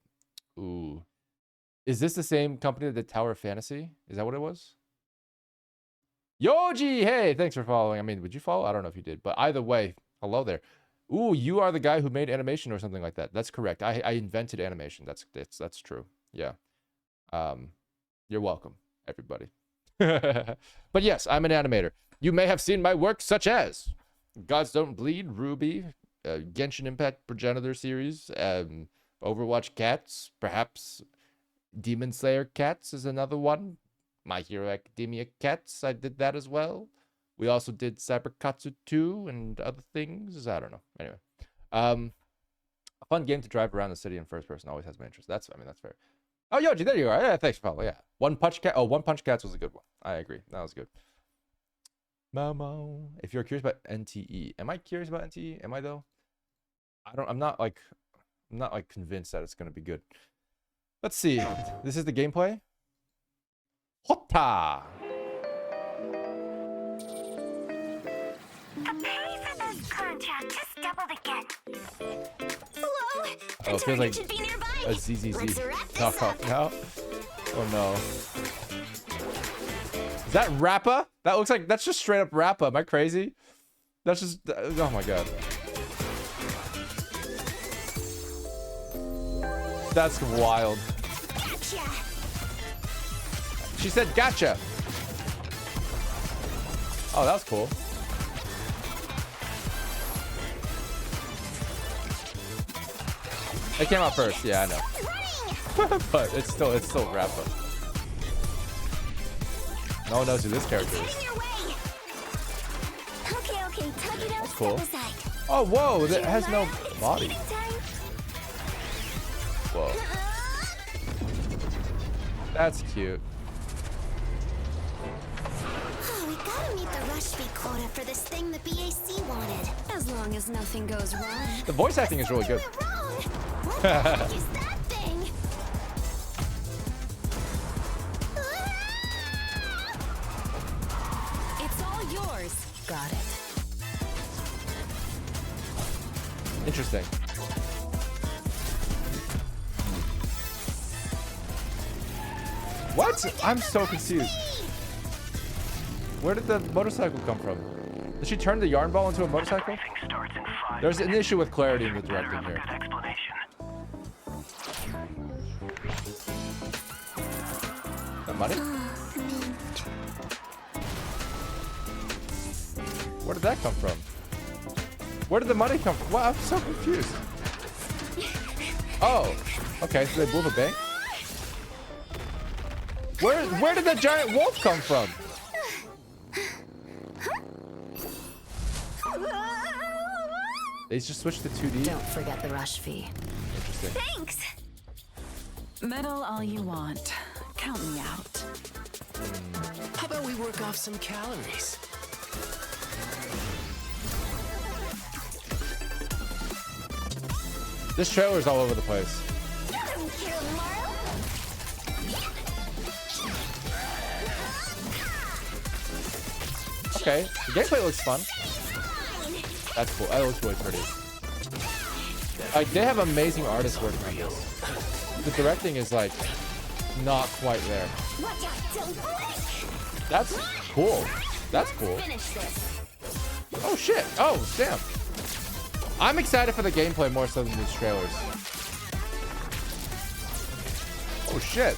[SPEAKER 1] Ooh. Is this the same company that did Tower of Fantasy? Is that what it was? Yoji, hey, thanks for following. I mean, would you follow? I don't know if you did, but either way, hello there. Ooh, you are the guy who made animation or something like that. That's correct. I invented animation. That's true. Yeah. You're welcome, everybody. But yes, I'm an animator. You may have seen my work such as Gods Don't Bleed, Ruby, Genshin Impact Progenitor series, Overwatch Cats, perhaps Demon Slayer Cats is another one. My Hero Academia Cats, I did that as well. We also did Cyberkatsu 2 and other things. I don't know. Anyway, a fun game to drive around the city in first person always has my interest. That's fair. Oh, Yoji, there you are. Yeah, thanks for following. Yeah, One Punch Cats was a good one. I agree. That was good. Momo. If you're curious about NTE, am I curious about NTE? Am I though? I'm not like convinced that it's gonna be good. Let's see. This is the gameplay. Hotta.
[SPEAKER 3] The pay for this contract just doubled again. Hello.
[SPEAKER 1] Oh, it feels like
[SPEAKER 3] should be nearby.
[SPEAKER 1] a ZZZ
[SPEAKER 3] Let's wrap this
[SPEAKER 1] knockoff
[SPEAKER 3] up.
[SPEAKER 1] now. Oh no. Is that Rappa? That looks like, that's just straight up Rappa. Am I crazy? That's just, oh my god. That's wild.
[SPEAKER 3] Gotcha.
[SPEAKER 1] She said gotcha. Oh, that was cool. It came out first, yeah, I know. But it's still Rappa. No one knows who this character is.
[SPEAKER 3] Okay, tug it out.
[SPEAKER 1] That's cool.
[SPEAKER 3] Step aside.
[SPEAKER 1] Oh, whoa, it has no
[SPEAKER 3] It's
[SPEAKER 1] body.
[SPEAKER 3] feeding time.
[SPEAKER 1] Whoa, that's cute.
[SPEAKER 3] Oh, we gotta meet the rush fee quota for this thing the BAC wanted. As long as nothing goes wrong.
[SPEAKER 1] The voice acting is really good.
[SPEAKER 3] Went wrong. What the heck is that thing?
[SPEAKER 5] It's all yours. Got it.
[SPEAKER 1] Interesting. What? I'm so confused. Where did the motorcycle come from? Did she turn the yarn ball into a motorcycle? There's an issue with clarity in the directing here. That money? Where did that come from? Where did the money come from? Wow, I'm so confused. Oh, okay, so they blew the bank? Where did the giant wolf come from? They just switched to 2D?
[SPEAKER 5] Don't forget the rush fee.
[SPEAKER 1] Interesting.
[SPEAKER 3] Thanks.
[SPEAKER 5] Meddle all you want. Count me out.
[SPEAKER 6] How about we work off some calories?
[SPEAKER 1] This trailer's all over the place.
[SPEAKER 3] Doesn't care tomorrow.
[SPEAKER 1] Okay, the gameplay looks fun. That's cool. That looks really pretty. Like, they have amazing artists working on this. The directing is like not quite there.
[SPEAKER 3] Watch out, don't blink.
[SPEAKER 1] That's cool. That's cool.
[SPEAKER 3] Finish this.
[SPEAKER 1] Oh shit. Oh damn. I'm excited for the gameplay more so than these trailers. Oh shit.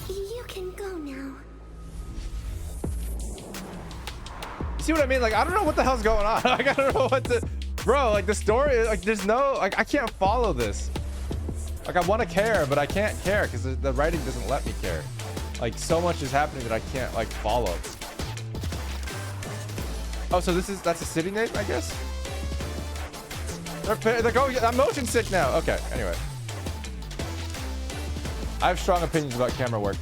[SPEAKER 3] You can go now.
[SPEAKER 1] You see what I mean? Like, I don't know what the hell's going on. Like, I don't know what to, bro, like the story, like there's no, like I can't follow this. Like I want to care, but I can't care because the writing doesn't let me care. Like so much is happening that I can't like follow. Oh, so that's a city name, I guess? They're going, I'm motion sick now. Okay, anyway. I have strong opinions about camera work.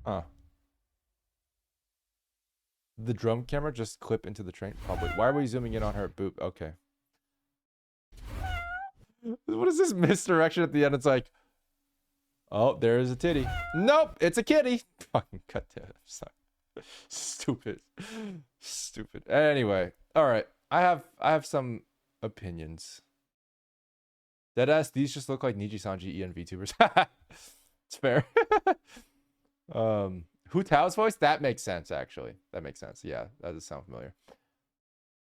[SPEAKER 1] Huh. The drone camera just clip into the train? Probably. Why are we zooming in on her boob? Okay. What is this misdirection at the end? It's like, oh, there is a titty. Nope, it's a kitty. Fucking cut to it. Stupid. Stupid. Anyway, all right. I have some opinions. Deadass, these just look like Niji Sanji EN VTubers. It's fair. Hu Tao's voice? That makes sense, actually. That makes sense. Yeah, that does sound familiar.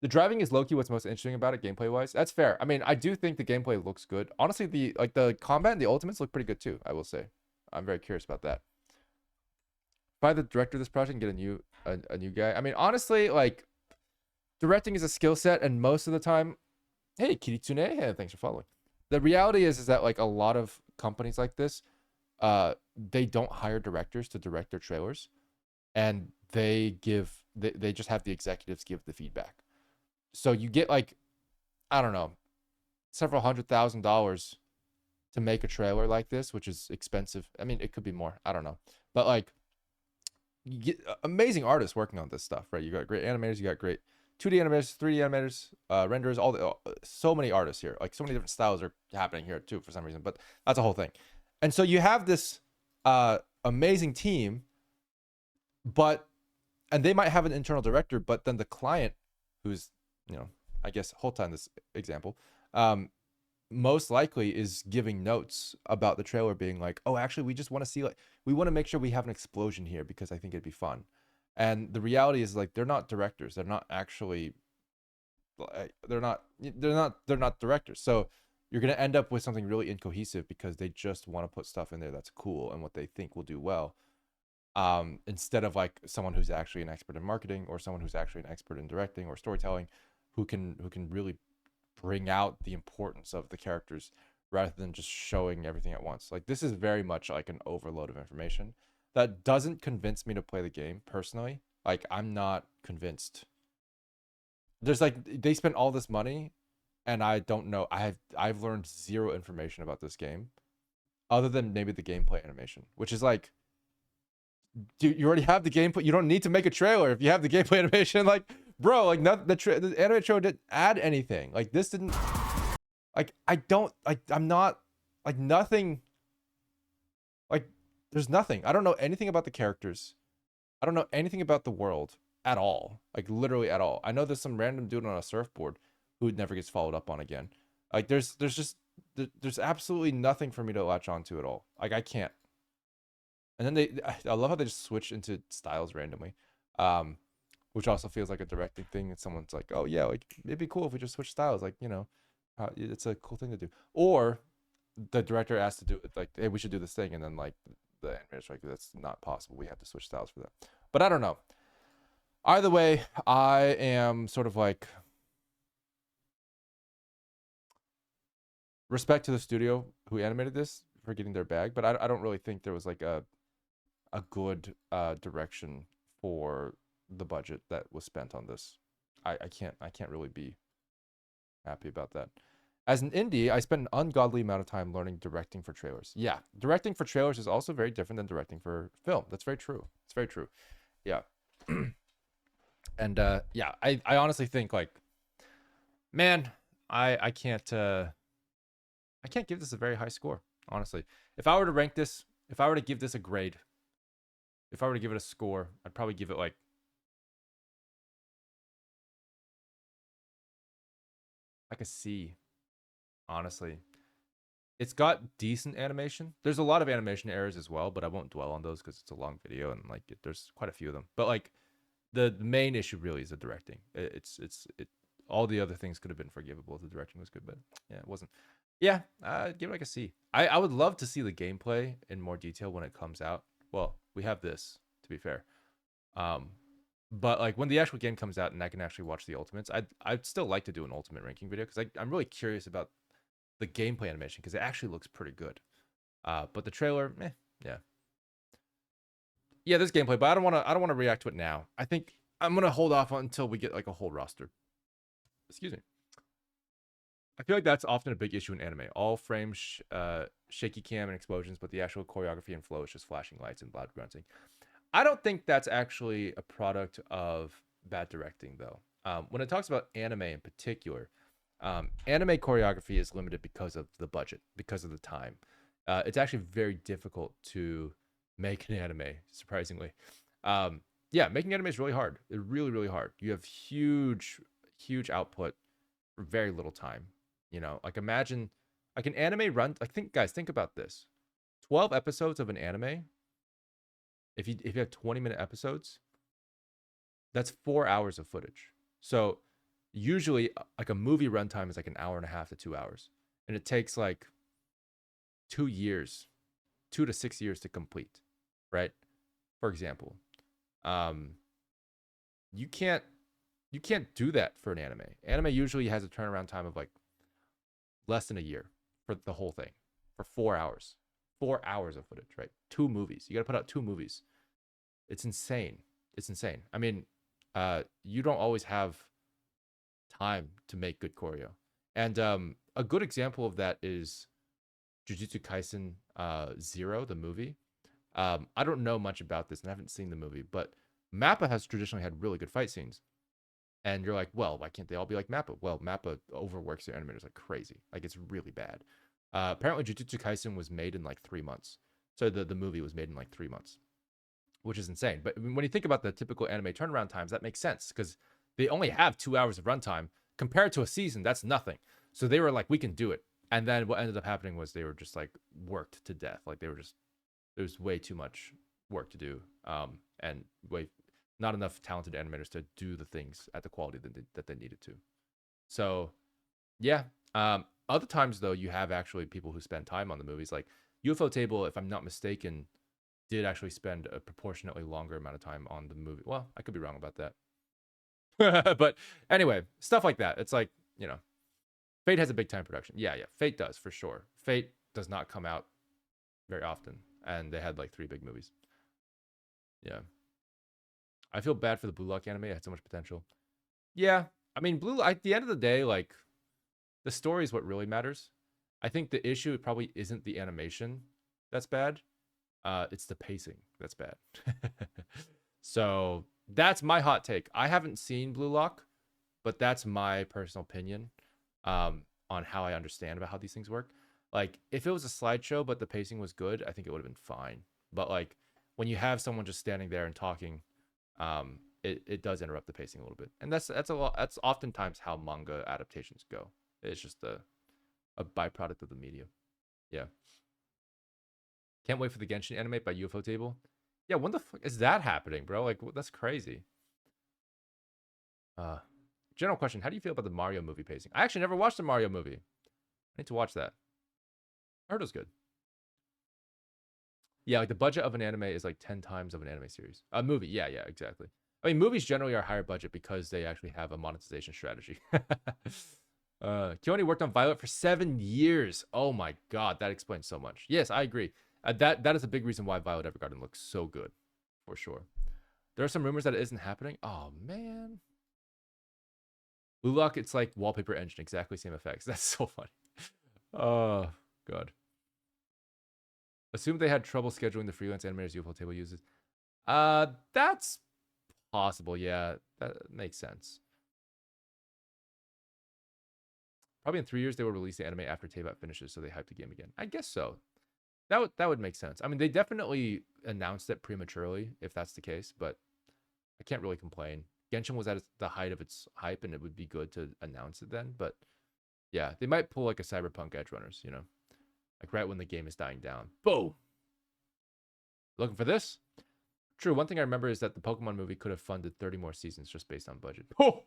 [SPEAKER 1] The driving is low-key what's most interesting about it, gameplay-wise. That's fair. I mean, I do think the gameplay looks good. Honestly, the combat and the ultimates look pretty good too, I will say. I'm very curious about that. By the director of this project and get a new guy. I mean, honestly, like, directing is a skill set, and most of the time, hey, Kiritsune, hey, thanks for following. The reality is that like a lot of companies like this, they don't hire directors to direct their trailers, and they just have the executives give the feedback. So you get like, I don't know, several $100,000 to make a trailer like this, which is expensive. I mean, it could be more. I don't know, but like, you get amazing artists working on this stuff, right? You got great animators, you got great 2D animators, 3D animators, renderers, so many artists here. Like so many different styles are happening here too for some reason, but that's a whole thing. And so you have this amazing team, and they might have an internal director, but then the client, who's, you know, I guess whole time this example, most likely is giving notes about the trailer being like, oh, actually, we just want to see, like, we want to make sure we have an explosion here because I think it'd be fun. And the reality is, like, they're not directors. They're not actually, they're not directors. So you're going to end up with something really incohesive because they just want to put stuff in there that's cool and what they think will do well. Instead of like someone who's actually an expert in marketing or someone who's actually an expert in directing or storytelling, who can really bring out the importance of the characters rather than just showing everything at once. Like this is very much like an overload of information that doesn't convince me to play the game personally. Like I'm not convinced. There's like, they spent all this money and I don't know. I've learned zero information about this game other than maybe the gameplay animation, which is like, dude, you already have the gameplay. You don't need to make a trailer if you have the gameplay animation. Like, bro, like the anime show didn't add anything. Like this didn't, like, I'm not, like nothing, like there's nothing. I don't know anything about the characters. I don't know anything about the world at all. Like literally at all. I know there's some random dude on a surfboard who never gets followed up on again. Like there's absolutely nothing for me to latch onto at all. Like I can't. And then I love how they just switch into styles randomly, which also feels like a directing thing. And someone's like, oh yeah, like it'd be cool if we just switch styles. Like, you know, it's a cool thing to do. Or the director asked to do it, like, hey, we should do this thing. And then like the animator's like, that's not possible. We have to switch styles for that. But I don't know. Either way, I am sort of like, respect to the studio who animated this for getting their bag. But I don't really think there was like a good direction for the budget that was spent on this. I can't really be happy about that. As an indie, I spent an ungodly amount of time learning directing for trailers. Yeah, directing for trailers is also very different than directing for film. That's very true. It's very true. Yeah. And yeah, I honestly think like, man, I can't give this a very high score, honestly. If I were to rank this, if I were to give this a grade, if I were to give it a score, I'd probably give it like a C, honestly. It's got decent animation. There's a lot of animation errors as well, but I won't dwell on those because it's a long video and like there's quite a few of them. But like the main issue really is the directing. It all the other things could have been forgivable if the directing was good, but yeah, it wasn't. Yeah, give it like a C. I would love to see the gameplay in more detail when it comes out. Well, we have this, to be fair. But like when the actual game comes out and I can actually watch the ultimates, I'd still like to do an ultimate ranking video because I'm really curious about the gameplay animation because it actually looks pretty good. But the trailer, yeah, there's gameplay, but I don't want to react to it now. I think I'm gonna hold off until we get like a whole roster. Excuse me. I feel like that's often a big issue in anime. All frames, shaky cam and explosions, but the actual choreography and flow is just flashing lights and loud grunting. I don't think that's actually a product of bad directing, though. When it talks about anime in particular, anime choreography is limited because of the budget, because of the time. It's actually very difficult to make an anime, surprisingly. Yeah, making anime is really hard. It's really, really hard. You have huge output for very little time. You know, like imagine like an anime run. Like think about this: 12 episodes of an anime. If you have 20-minute episodes, that's 4 hours of footage. So usually like a movie runtime is like an hour and a half to 2 hours, and it takes like 2 years, 2 to 6 years to complete, right? For example, you can't do that for an anime. Anime usually has a turnaround time of like less than a year for the whole thing, for 4 hours. 4 hours of footage, right? 2 movies. You got to put out 2 movies. It's insane. It's insane. I mean, you don't always have time to make good choreo. And a good example of that is Jujutsu Kaisen 0, the movie. I don't know much about this and I haven't seen the movie, but Mappa has traditionally had really good fight scenes. And you're like, well, why can't they all be like Mappa? Well, Mappa overworks their animators like crazy. Like it's really bad. Apparently, Jujutsu Kaisen was made in like 3 months. So the movie was made in like 3 months, which is insane. But when you think about the typical anime turnaround times, that makes sense because they only have 2 hours of runtime compared to a season. That's nothing. So they were like, we can do it. And then what ended up happening was they were just like worked to death. Like there's way too much work to do, and not enough talented animators to do the things at the quality that they needed to. So yeah. Other times though, you have actually people who spend time on the movies. Like UFO Table, if I'm not mistaken, did actually spend a proportionately longer amount of time on the movie. Well, I could be wrong about that. But anyway, stuff like that. It's like, you know, Fate has a big time production. Yeah, Fate does for sure. Fate does not come out very often, and they had like 3 big movies. Yeah. I feel bad for the Blue Lock anime. It had so much potential. Yeah. I mean, at the end of the day, like, the story is what really matters. I think the issue probably isn't the animation that's bad. It's the pacing that's bad. So that's my hot take. I haven't seen Blue Lock, but that's my personal opinion on how I understand about how these things work. Like, if it was a slideshow, but the pacing was good, I think it would have been fine. But like, when you have someone just standing there and talking, it does interrupt the pacing a little bit. And that's oftentimes how manga adaptations go. It's just a byproduct of the medium. Yeah. Can't wait for the Genshin anime by UFO Table. Yeah, when the fuck is that happening, bro? Like, that's crazy. General question: how do you feel about the Mario movie pacing? I actually never watched the Mario movie. I need to watch that. I heard it was good. Yeah, like the budget of an anime is like 10 times of an anime series. A movie, yeah, exactly. I mean, movies generally are higher budget because they actually have a monetization strategy. Keone worked on Violet for 7 years. Oh my god, that explains so much. Yes, I agree. That is a big reason why Violet Evergarden looks so good, for sure. There are some rumors that it isn't happening. Oh man. Blue Lock, it's like wallpaper engine, exactly same effects. That's so funny. Oh god. Assume they had trouble scheduling the freelance animators UFO Table uses. That's possible. Yeah, that makes sense. Probably in 3 years they will release the anime after Teyvat finishes, so they hype the game again. I guess so. That would make sense. I mean, they definitely announced it prematurely, if that's the case, but I can't really complain. Genshin was at the height of its hype, and it would be good to announce it then. But yeah, they might pull like a Cyberpunk Edge Runners, you know. like right when the game is dying down. Boom. Looking for this? True. One thing I remember is that the Pokemon movie could have funded 30 more seasons just based on budget. Oh,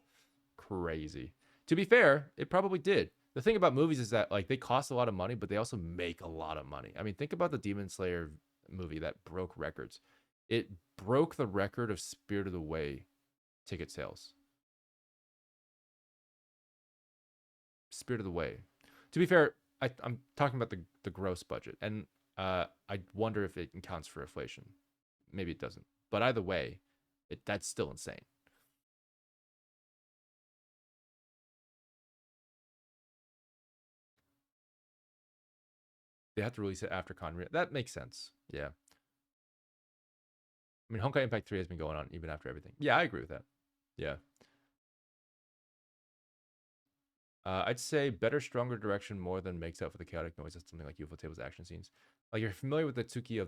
[SPEAKER 1] crazy. To be fair, it probably did. The thing about movies is that like they cost a lot of money, but they also make a lot of money. I mean, think about the Demon Slayer movie that broke records. It broke the record of Spirit of the Way ticket sales. Spirit of the Way. To be fair, I'm talking about the gross budget, and I wonder if it accounts for inflation. Maybe it doesn't, but either way, that's still insane. They have to release it after Con. That makes sense. Yeah. I mean, Honkai Impact 3 has been going on even after everything. Yeah, I agree with that. Yeah. I'd say better, stronger direction more than makes up for the chaotic noise of something like UFO Table's action scenes. Like, you're familiar with the Tsuki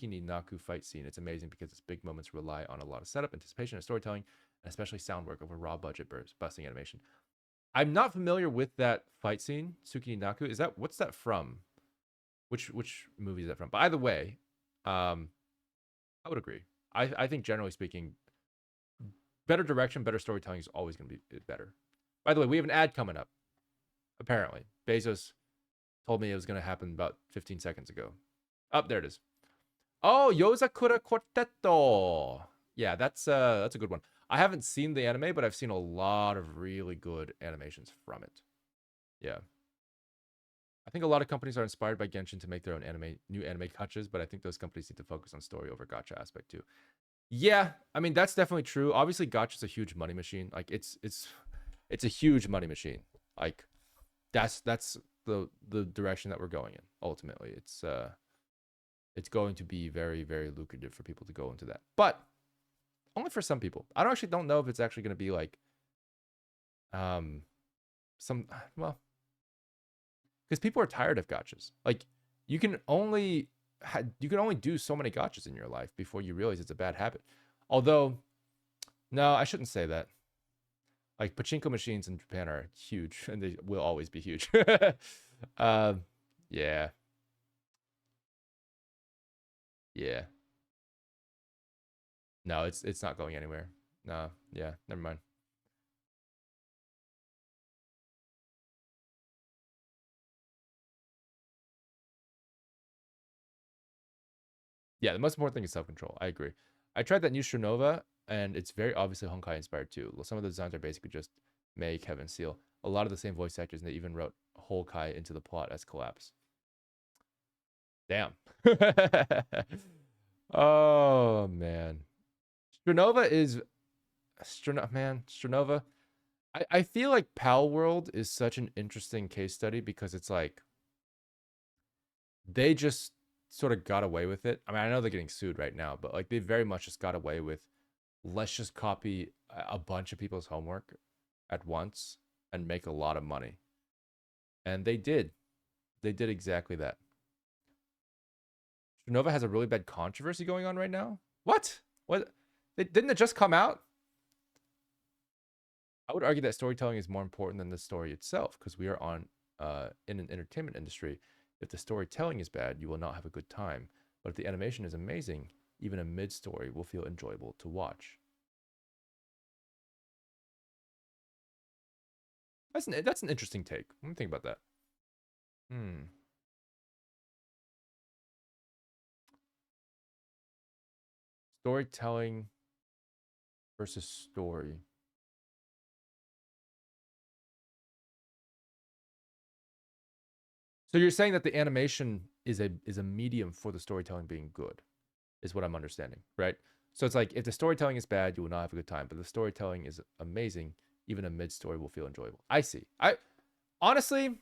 [SPEAKER 1] ni Naku fight scene. It's amazing because its big moments rely on a lot of setup, anticipation, and storytelling, and especially sound work over raw budget busting animation. I'm not familiar with that fight scene, Tsuki ni Naku. What's that from? Which movie is that from? By the way, I would agree. I think generally speaking, better direction, better storytelling is always going to be better. By the way, we have an ad coming up. Apparently, Bezos told me it was going to happen about 15 seconds ago. Oh, there it is. Oh, Yozakura Quartetto. Yeah, that's a good one. I haven't seen the anime, but I've seen a lot of really good animations from it. Yeah. I think a lot of companies are inspired by Genshin to make their own new anime gachas, but I think those companies need to focus on story over gacha aspect too. Yeah, I mean that's definitely true. Obviously, gacha's a huge money machine. Like it's a huge money machine. Like that's the direction that we're going in. Ultimately, it's going to be very, very lucrative for people to go into that, but only for some people. I don't know if it's actually going to be like because people are tired of gachas. Like you can only do so many gachas in your life before you realize it's a bad habit. Although, no, I shouldn't say that. Like pachinko machines in Japan are huge, and they will always be huge. Yeah. Yeah. No, it's not going anywhere. No, yeah, never mind. Yeah, the most important thing is self-control. I agree. I tried that new Shunova, and it's very obviously Honkai inspired too. Some of the designs are basically just Mei, Kevin, Seal. A lot of the same voice actors, and they even wrote Honkai into the plot as collapse. Damn. Oh man. Stranova. I feel like Pal World is such an interesting case study because it's like they just sort of got away with it. I mean, I know they're getting sued right now, but like they very much just got away with let's just copy a bunch of people's homework at once and make a lot of money. And they did. They did exactly that. Nova has a really bad controversy going on right now. What? Didn't it just come out? I would argue that storytelling is more important than the story itself because we are in an entertainment industry. If the storytelling is bad, you will not have a good time. But if the animation is amazing, even a mid-story will feel enjoyable to watch. That's an interesting take. Let me think about that. Storytelling versus story. So you're saying that the animation is a medium for the storytelling being good, is what I'm understanding, right? So it's like if the storytelling is bad, you will not have a good time. But if the storytelling is amazing, even a mid-story will feel enjoyable. I see. Honestly,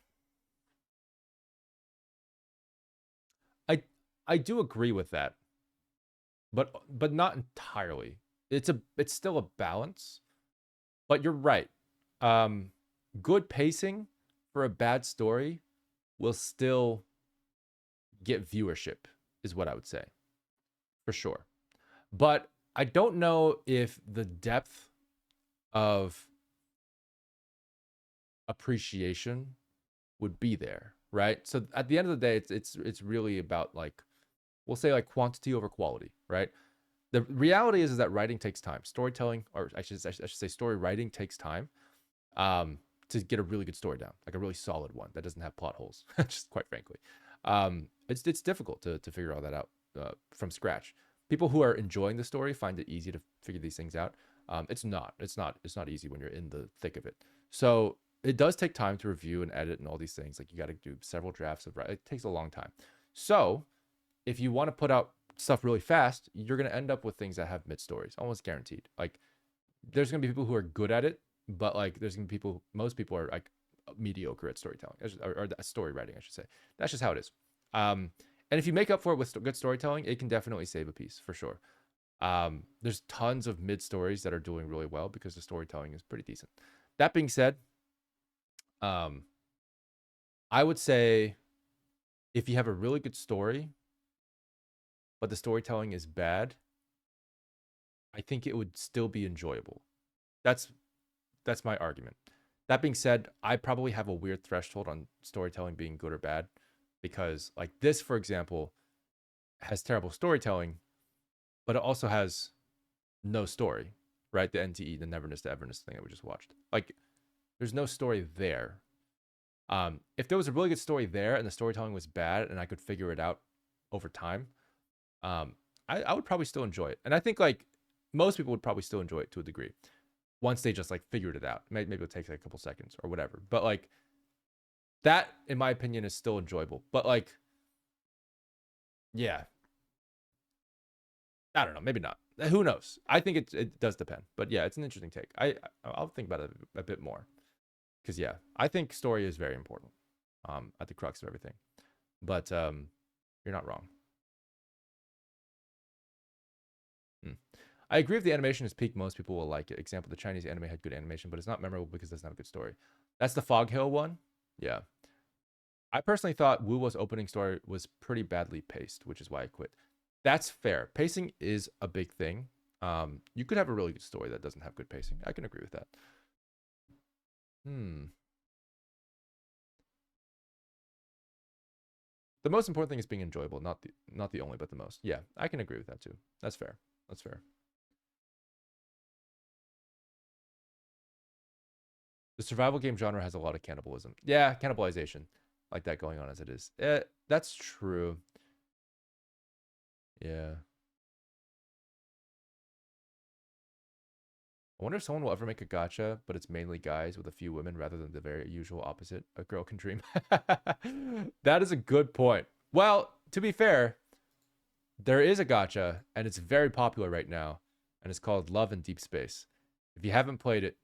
[SPEAKER 1] I do agree with that, but not entirely. It's still a balance. But you're right. Good pacing for a bad story will still get viewership, is what I would say, for sure. But I don't know if the depth of appreciation would be there. right? So at the end of the day, it's really about like, we'll say like quantity over quality, right? The reality is that writing takes time. Storytelling, or I should say story writing takes time to get a really good story down, like a really solid one that doesn't have plot holes, just quite frankly. It's difficult to figure all that out from scratch. People who are enjoying the story find it easy to figure these things out. It's not easy when you're in the thick of it. So it does take time to review and edit and all these things. Like you got to do several drafts of, it takes a long time. So if you want to put out stuff really fast, you're going to end up with things that have mid stories, almost guaranteed. Like there's going to be people who are good at it, but like there's going to be most people are like mediocre at storytelling, or story writing, I should say. That's just how it is. And if you make up for it with good storytelling, it can definitely save a piece for sure. There's tons of mid stories that are doing really well because the storytelling is pretty decent. That being said, I would say if you have a really good story, but the storytelling is bad, I think it would still be enjoyable. That's my argument. That being said, I probably have a weird threshold on storytelling being good or bad, because like this, for example, has terrible storytelling, but it also has no story, right? The NTE, the Neverness to Everness thing that we just watched. Like there's no story there. If there was a really good story there and the storytelling was bad and I could figure it out over time, I would probably still enjoy it. And I think like most people would probably still enjoy it to a degree once they just like figured it out. Maybe it'll take like a couple seconds or whatever. But like that, in my opinion, is still enjoyable. But like, yeah, I don't know, maybe not. Who knows? I think it does depend. But yeah, it's an interesting take. I'll think about it a bit more, because yeah, I think story is very important at the crux of everything. But you're not wrong. I agree if the animation is peak, most people will like it. Example, the Chinese anime had good animation, but it's not memorable because it's not a good story. That's the Fog Hill one? Yeah. I personally thought Wuo's opening story was pretty badly paced, which is why I quit. That's fair. Pacing is a big thing. You could have a really good story that doesn't have good pacing. I can agree with that. The most important thing is being enjoyable, not the only, but the most. Yeah, I can agree with that too. That's fair. That's fair. The survival game genre has a lot of cannibalism. Yeah, cannibalization like that going on as it is. That's true. Yeah. I wonder if someone will ever make a gacha, but it's mainly guys with a few women rather than the very usual opposite. A girl can dream. That is a good point. Well, to be fair, there is a gacha, and it's very popular right now, and it's called Love in Deep Space. If you haven't played it,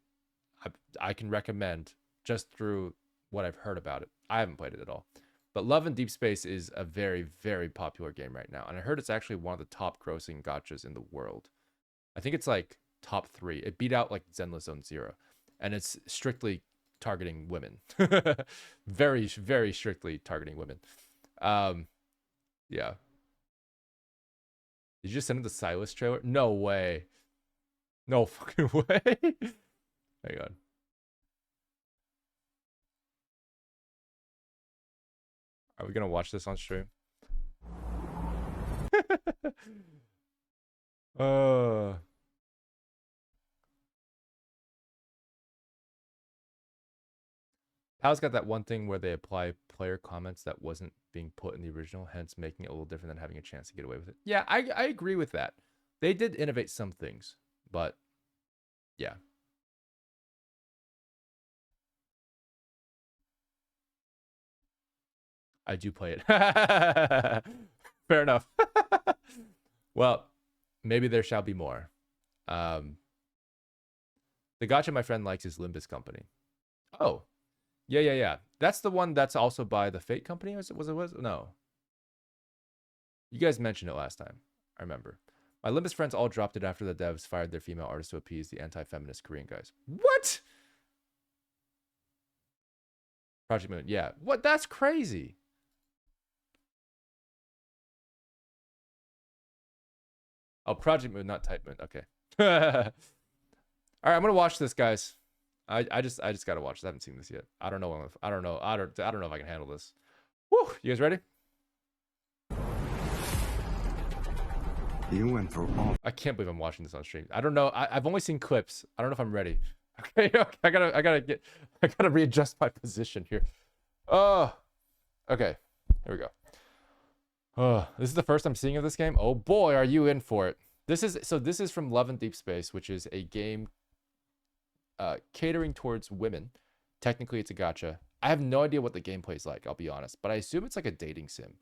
[SPEAKER 1] I can recommend just through what I've heard about it. I haven't played it at all. But Love in Deep Space is a very, very popular game right now. And I heard it's actually one of the top grossing gachas in the world. I think it's like top 3. It beat out like Zenless Zone Zero. And it's strictly targeting women. Very, very strictly targeting women. Yeah. Did you just send him the Silas trailer? No way. No fucking way. Hang on. Are we gonna watch this on stream? Pal's got that one thing where they apply player comments that wasn't being put in the original, hence making it a little different than having a chance to get away with it. Yeah, I agree with that. They did innovate some things, but yeah. I do play it. Fair enough. Well, maybe there shall be more. The gacha my friend likes is Limbus Company. Oh, yeah. That's the one that's also by the Fate Company. Was it? No. You guys mentioned it last time. I remember. My Limbus friends all dropped it after the devs fired their female artists to appease the anti-feminist Korean guys. What? Project Moon. Yeah. What? That's crazy. Oh, Project Moon, not Type Moon. Okay. All right, I'm gonna watch this, guys. I just gotta watch this. I haven't seen this yet. I don't know if I can handle this. Woo, you guys ready?
[SPEAKER 7] You went through all.
[SPEAKER 1] I can't believe I'm watching this on stream. I don't know. I've only seen clips. I don't know if I'm ready. Okay, okay, I gotta readjust my position here. Oh, okay. Here we go. Oh, this is the first I'm seeing of this game. Oh boy, are you in for it? This is from Love and Deep Space, which is a game catering towards women. Technically, it's a gacha. I have no idea what the gameplay is like, I'll be honest, but I assume it's like a dating sim.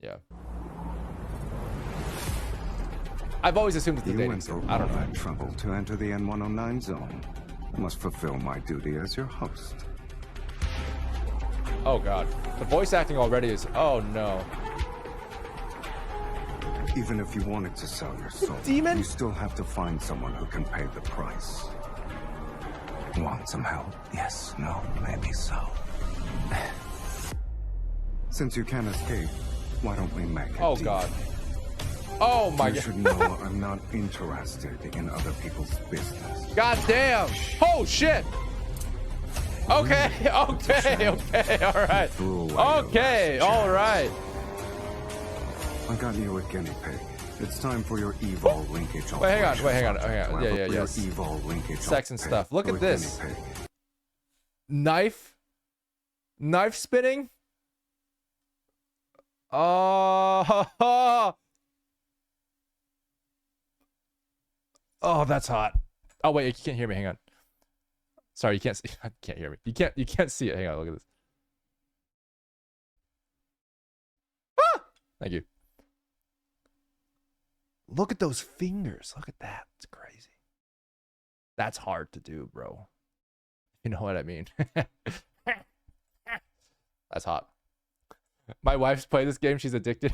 [SPEAKER 1] Yeah. I've always assumed it's a dating sim. I don't know.
[SPEAKER 7] Trouble to enter the N109 zone. I must fulfill my duty as your host.
[SPEAKER 1] Oh god, the voice acting already is. Oh no.
[SPEAKER 7] Even if you wanted to sell your soul,
[SPEAKER 1] demon?
[SPEAKER 7] you still have to find someone who can pay the price. Want some help? Yes, no, maybe so. Since you can't escape, why don't we make it?
[SPEAKER 1] Oh god. Oh my god.
[SPEAKER 7] You should know I'm not interested in other people's business.
[SPEAKER 1] God damn. Oh shit. Okay, okay, okay, all right. Okay, all right.
[SPEAKER 7] I got you a guinea pig. It's time for your evil linkage.
[SPEAKER 1] Wait, hang on. Yeah, yes.
[SPEAKER 7] Evil linkage.
[SPEAKER 1] Sex and stuff. Look at this. Knife spinning. Oh, oh, that's hot. Oh wait, you can't hear me. Hang on. Sorry, you can't see. I can't hear me. You can't see it. Hang on, look at this. Ah! Thank you. Look at those fingers. Look at that. It's crazy. That's hard to do, bro. You know what I mean? That's hot. My wife's played this game. She's addicted.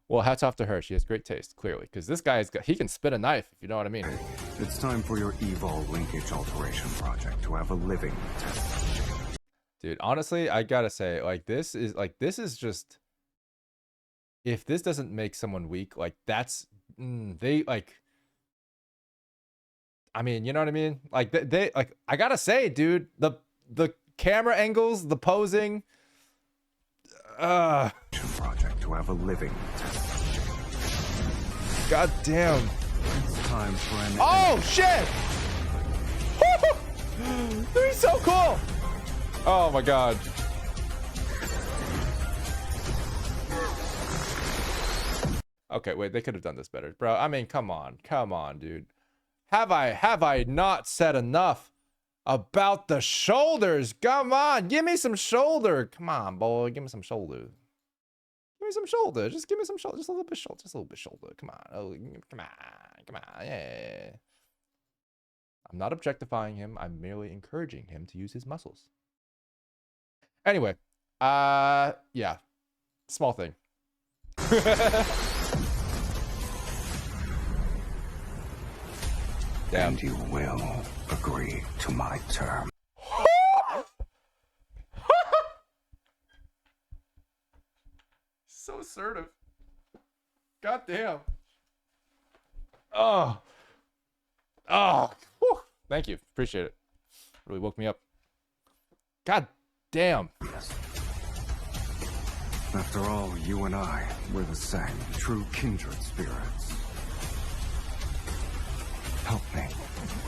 [SPEAKER 1] Well, hats off to her. She has great taste, clearly, because this guy he can spin a knife, if you know what I mean.
[SPEAKER 7] It's time for your evil linkage alteration project to have a living test.
[SPEAKER 1] Dude, honestly, I gotta say, this is just, if this doesn't make someone weak, that's I mean, you know what I mean? I gotta say, dude, the camera angles, the posing,
[SPEAKER 7] project to have a living test.
[SPEAKER 1] God damn.
[SPEAKER 7] It's time for an
[SPEAKER 1] Oh shit! This is so cool! Oh my god. Okay, wait, they could have done this better. Bro, I mean, come on, dude. Have I not said enough about the shoulders? Come on, give me some shoulder. Come on, boy, give me some shoulder. Give me some shoulder. Just give me some shoulder. Just a little bit shoulder. Just a little bit shoulder. Come on. Oh, come on. Yeah. I'm not objectifying him. I'm merely encouraging him to use his muscles. Anyway, yeah, small thing. Damn.
[SPEAKER 7] And you will agree to my term.
[SPEAKER 1] So assertive. God damn. Oh. Oh. Whew. Thank you. Appreciate it. Really woke me up. God damn.
[SPEAKER 7] After all, you and I, we're the same. True kindred spirits. Help me.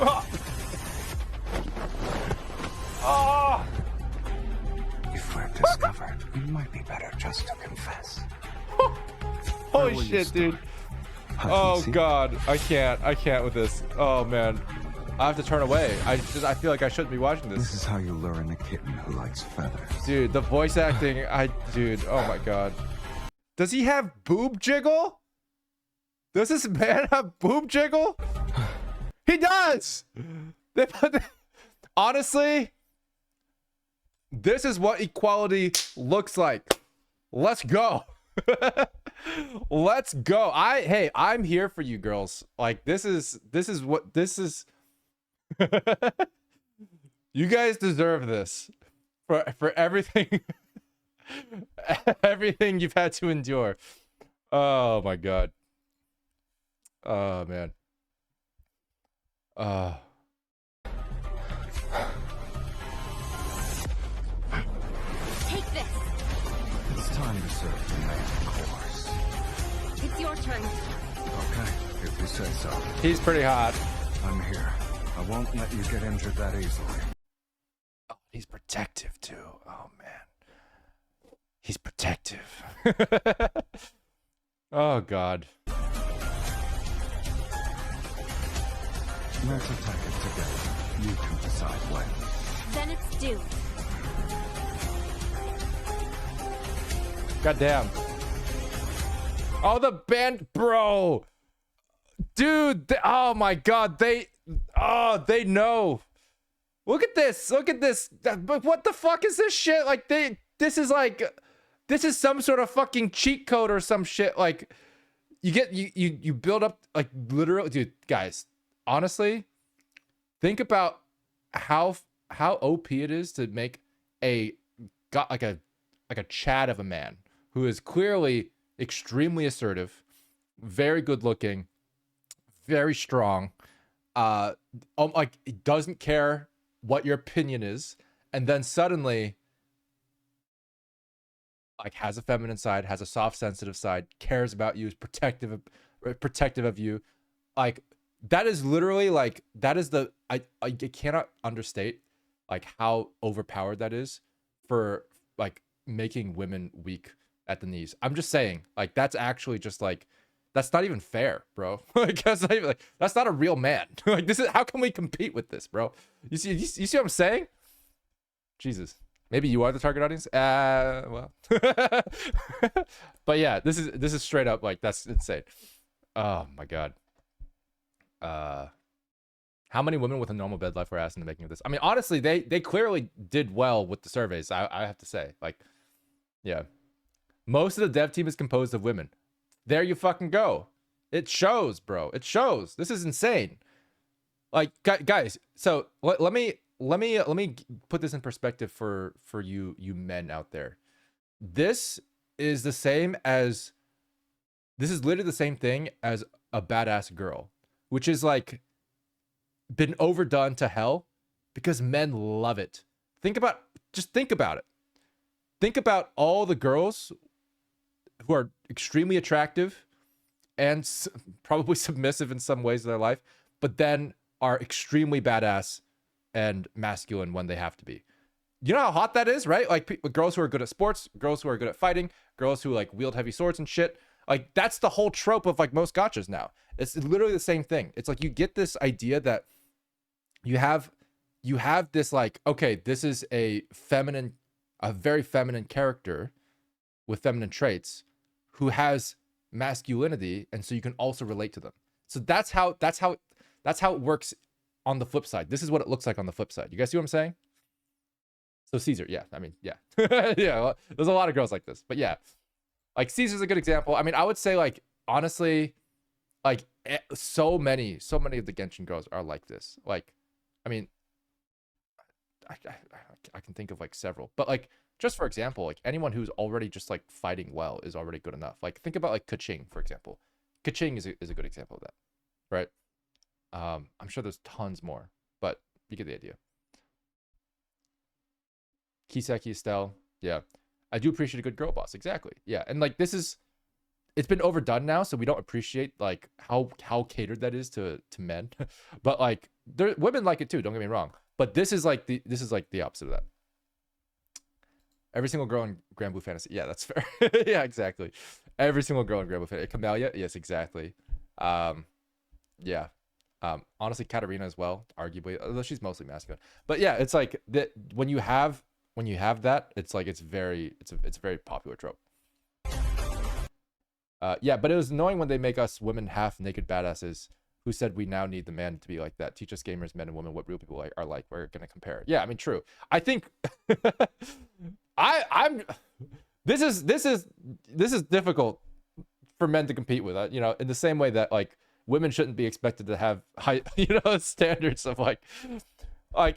[SPEAKER 1] Oh. Oh.
[SPEAKER 7] If we're discovered, it might be better just to confess.
[SPEAKER 1] Holy shit, dude. Oh god, I can't with this. Oh man, I have to turn away. I feel like I shouldn't be watching this.
[SPEAKER 7] This is how you lure in a kitten who likes feathers.
[SPEAKER 1] Dude, the voice acting, dude, oh my god. Does he have boob jiggle? Does this man have boob jiggle? He does! Honestly, this is what equality looks like. Let's go. Let's go. Hey, I'm here for you girls. This is you guys deserve this for everything everything you've had to endure. Oh my god. Oh man.
[SPEAKER 7] Time to serve the main course.
[SPEAKER 3] It's your turn.
[SPEAKER 7] Okay, if you say so.
[SPEAKER 1] He's pretty hot.
[SPEAKER 7] I'm here. I won't let you get injured that easily.
[SPEAKER 1] Oh, he's protective too. Oh man, he's protective. Oh god.
[SPEAKER 7] Let's attack it together. You can decide when.
[SPEAKER 3] Then it's due.
[SPEAKER 1] God damn. Oh, the band, bro. Dude, oh my god, they know. Look at this. Look at this. But what the fuck is this shit? Like this is some sort of fucking cheat code or some shit. Like you build up like literally, dude, guys, honestly, think about how OP it is to make a Chad of a man who is clearly extremely assertive, very good looking, very strong, like he doesn't care what your opinion is, and then suddenly like has a feminine side, has a soft sensitive side, cares about you, is protective of you. Like that is literally like that is the I cannot understate like how overpowered that is for like making women weak at the knees. I'm just saying, like that's actually just like that's not even fair, bro. Like that's not even, like that's not a real man. Like this is how can we compete with this, bro? You see what I'm saying? Jesus. Maybe you are the target audience. Well. But yeah, this is straight up like that's insane. Oh my god. How many women with a normal bed life were asked in the making of this? I mean, honestly, they clearly did well with the surveys. I have to say, like, yeah, most of the dev team is composed of women. There you fucking go. It shows, bro. It shows. This is insane. Like, guys. So let me put this in perspective for you men out there. This is literally the same thing as a badass girl, which is like been overdone to hell because men love it. Think about it. Think about all the girls who are extremely attractive and probably submissive in some ways of their life, but then are extremely badass and masculine when they have to be. You know how hot that is, right? Like girls who are good at sports, girls who are good at fighting, girls who like wield heavy swords and shit. Like that's the whole trope of like most gachas now. It's literally the same thing. It's like you get this idea that you have this like, okay, this is a very feminine character with feminine traits who has masculinity, and so you can also relate to them. So that's how it works on the flip side. This is what it looks like on the flip side. You guys see what I'm saying? So Caesar, yeah, I mean, yeah. Yeah, well, there's a lot of girls like this, but yeah. Like Caesar's a good example. I mean, I would say like honestly, like so many of the Genshin girls are like this. Like, I mean, I can think of like several, but like just for example, like anyone who's already just like fighting well is already good enough. Like think about like Kaching, for example. Kaching is a good example of that, right? I'm sure there's tons more, but you get the idea. Kiseki Estelle, yeah. I do appreciate a good girl boss, exactly. Yeah, and like it's been overdone now, so we don't appreciate like how catered that is to men. But like women like it too, don't get me wrong. But this is like the opposite of that. Every single girl in Grand Blue Fantasy. Yeah, that's fair. Yeah, exactly. Every single girl in Grand Blue Fantasy. Camellia, yes, exactly. Yeah. Honestly, Katarina as well, arguably, although she's mostly masculine. But yeah, it's like that when you have that, it's like it's a very popular trope. Yeah, but it was annoying when they make us women half naked badasses who said we now need the man to be like that. Teach us gamers, men and women, what real people are like. We're gonna compare. Yeah, I mean, true. I think this is difficult for men to compete with. You know, in the same way that like women shouldn't be expected to have high, standards of like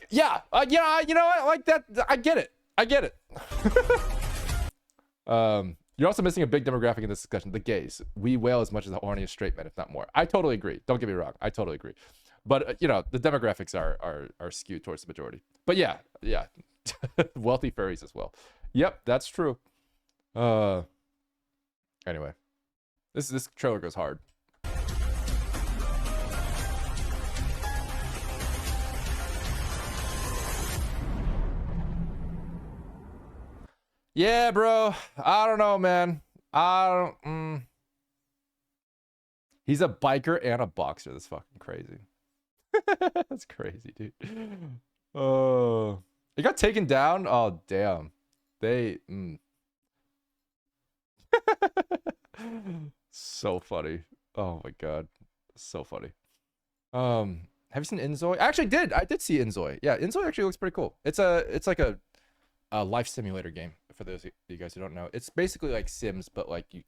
[SPEAKER 1] yeah, you know what, like that. I get it. You're also missing a big demographic in this discussion: the gays. We wail as much as the horniest straight men, if not more. I totally agree. Don't get me wrong. I totally agree. But the demographics are skewed towards the majority. But yeah, wealthy furries as well. Yep, that's true. Uh. Anyway, this trailer goes hard. Yeah, bro. I don't know, man. I don't. He's a biker and a boxer. That's fucking crazy. That's crazy, dude. Oh, it got taken down. Oh, damn. They. So funny. Oh my god, so funny. Have you seen Inzoi? I actually did. I did see Inzoi. Yeah, Inzoi actually looks pretty cool. It's like a life simulator game for those of you guys who don't know. It's basically like Sims, but like you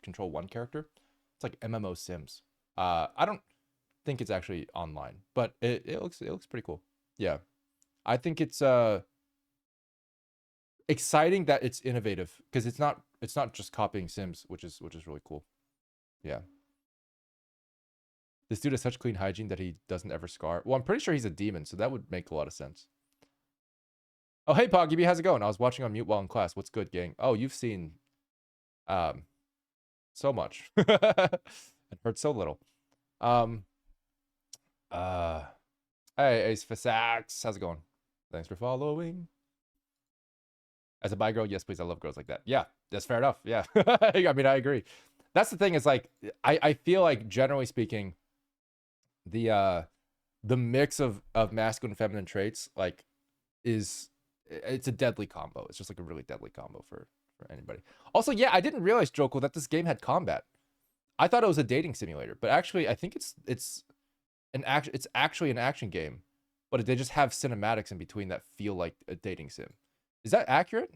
[SPEAKER 1] control one character. It's like MMO Sims. I don't think it's actually online, but it looks pretty cool. Yeah, I think it's exciting that it's innovative because it's not just copying Sims, which is really cool. Yeah. This dude has such clean hygiene that he doesn't ever scar. Well, I'm pretty sure he's a demon, so that would make a lot of sense. Oh, hey, Poggy, how's it going? I was watching on mute while in class. What's good, gang? Oh, you've seen so much and heard so little. Hey, Ace for Sax, how's it going? Thanks for following. As a bi girl, yes, please. I love girls like that. Yeah, that's fair enough. Yeah. I mean, I agree. That's the thing is like, I feel like generally speaking, the mix of masculine and feminine traits, like, it's a deadly combo. It's just like a really deadly combo for anybody. Also, yeah, I didn't realize, Joko, that this game had combat. I thought it was a dating simulator, but actually, I think it's actually an action game, but they just have cinematics in between that feel like a dating sim. Is that accurate?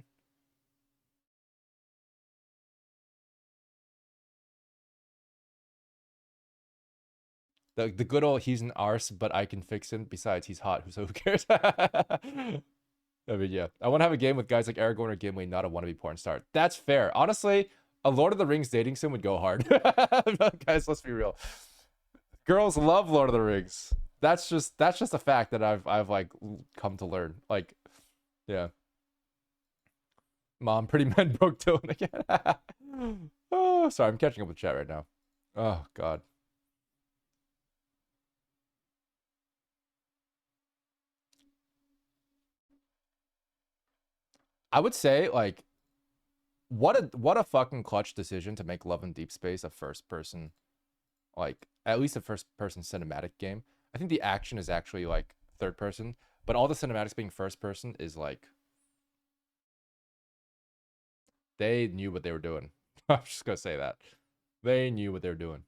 [SPEAKER 1] The good old he's an arse, but I can fix him. Besides, he's hot, so who cares? I mean, yeah. I want to have a game with guys like Aragorn or Gimli, not a wannabe porn star. That's fair. Honestly, a Lord of the Rings dating sim would go hard. Guys, let's be real. Girls love Lord of the Rings. That's just a fact that I've like come to learn. Like, yeah. Mom, pretty men broke Dillon again. Oh, sorry, I'm catching up with chat right now. Oh god. I would say, like, what a fucking clutch decision to make Love in Deep Space a first person, like, at least a first person cinematic game. I think the action is actually like third person, but all the cinematics being first person is like, they knew what they were doing. I'm just gonna say that. They knew what they were doing.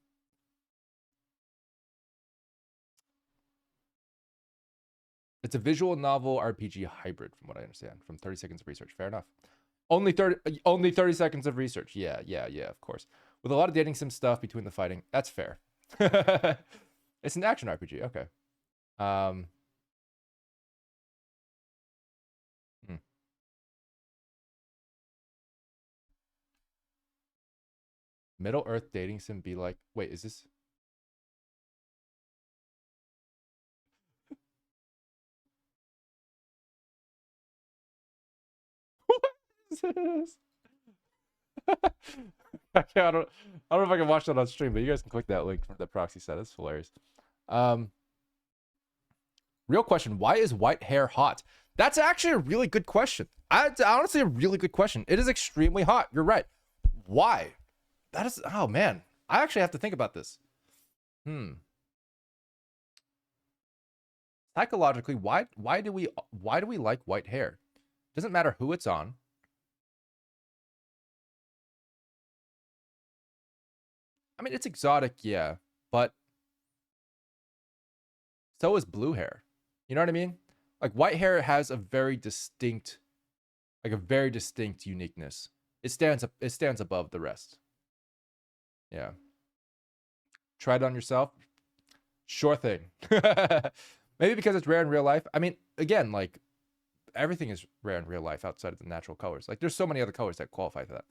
[SPEAKER 1] It's a visual novel RPG hybrid, from what I understand, from 30 seconds of research. Fair enough. Only 30 seconds of research. Yeah, of course. With a lot of dating sim stuff between the fighting. That's fair. It's an action RPG. Okay. Middle Earth dating sim be like, wait, is this? What is this? I don't know if I can watch that on stream, but you guys can click that link from the proxy set. It's hilarious. Real question: why is white hair hot? That's actually a really good question. It's honestly a really good question. It is extremely hot. You're right. Why? That is. Oh man, I actually have to think about this. Psychologically, why do we like white hair? Doesn't matter who it's on. I mean, it's exotic, yeah, but so is blue hair. You know what I mean? Like, white hair has a very distinct uniqueness. It stands above the rest. Yeah. Try it on yourself. Sure thing. Maybe because it's rare in real life. I mean, again, like, everything is rare in real life outside of the natural colors. Like, there's so many other colors that qualify for that.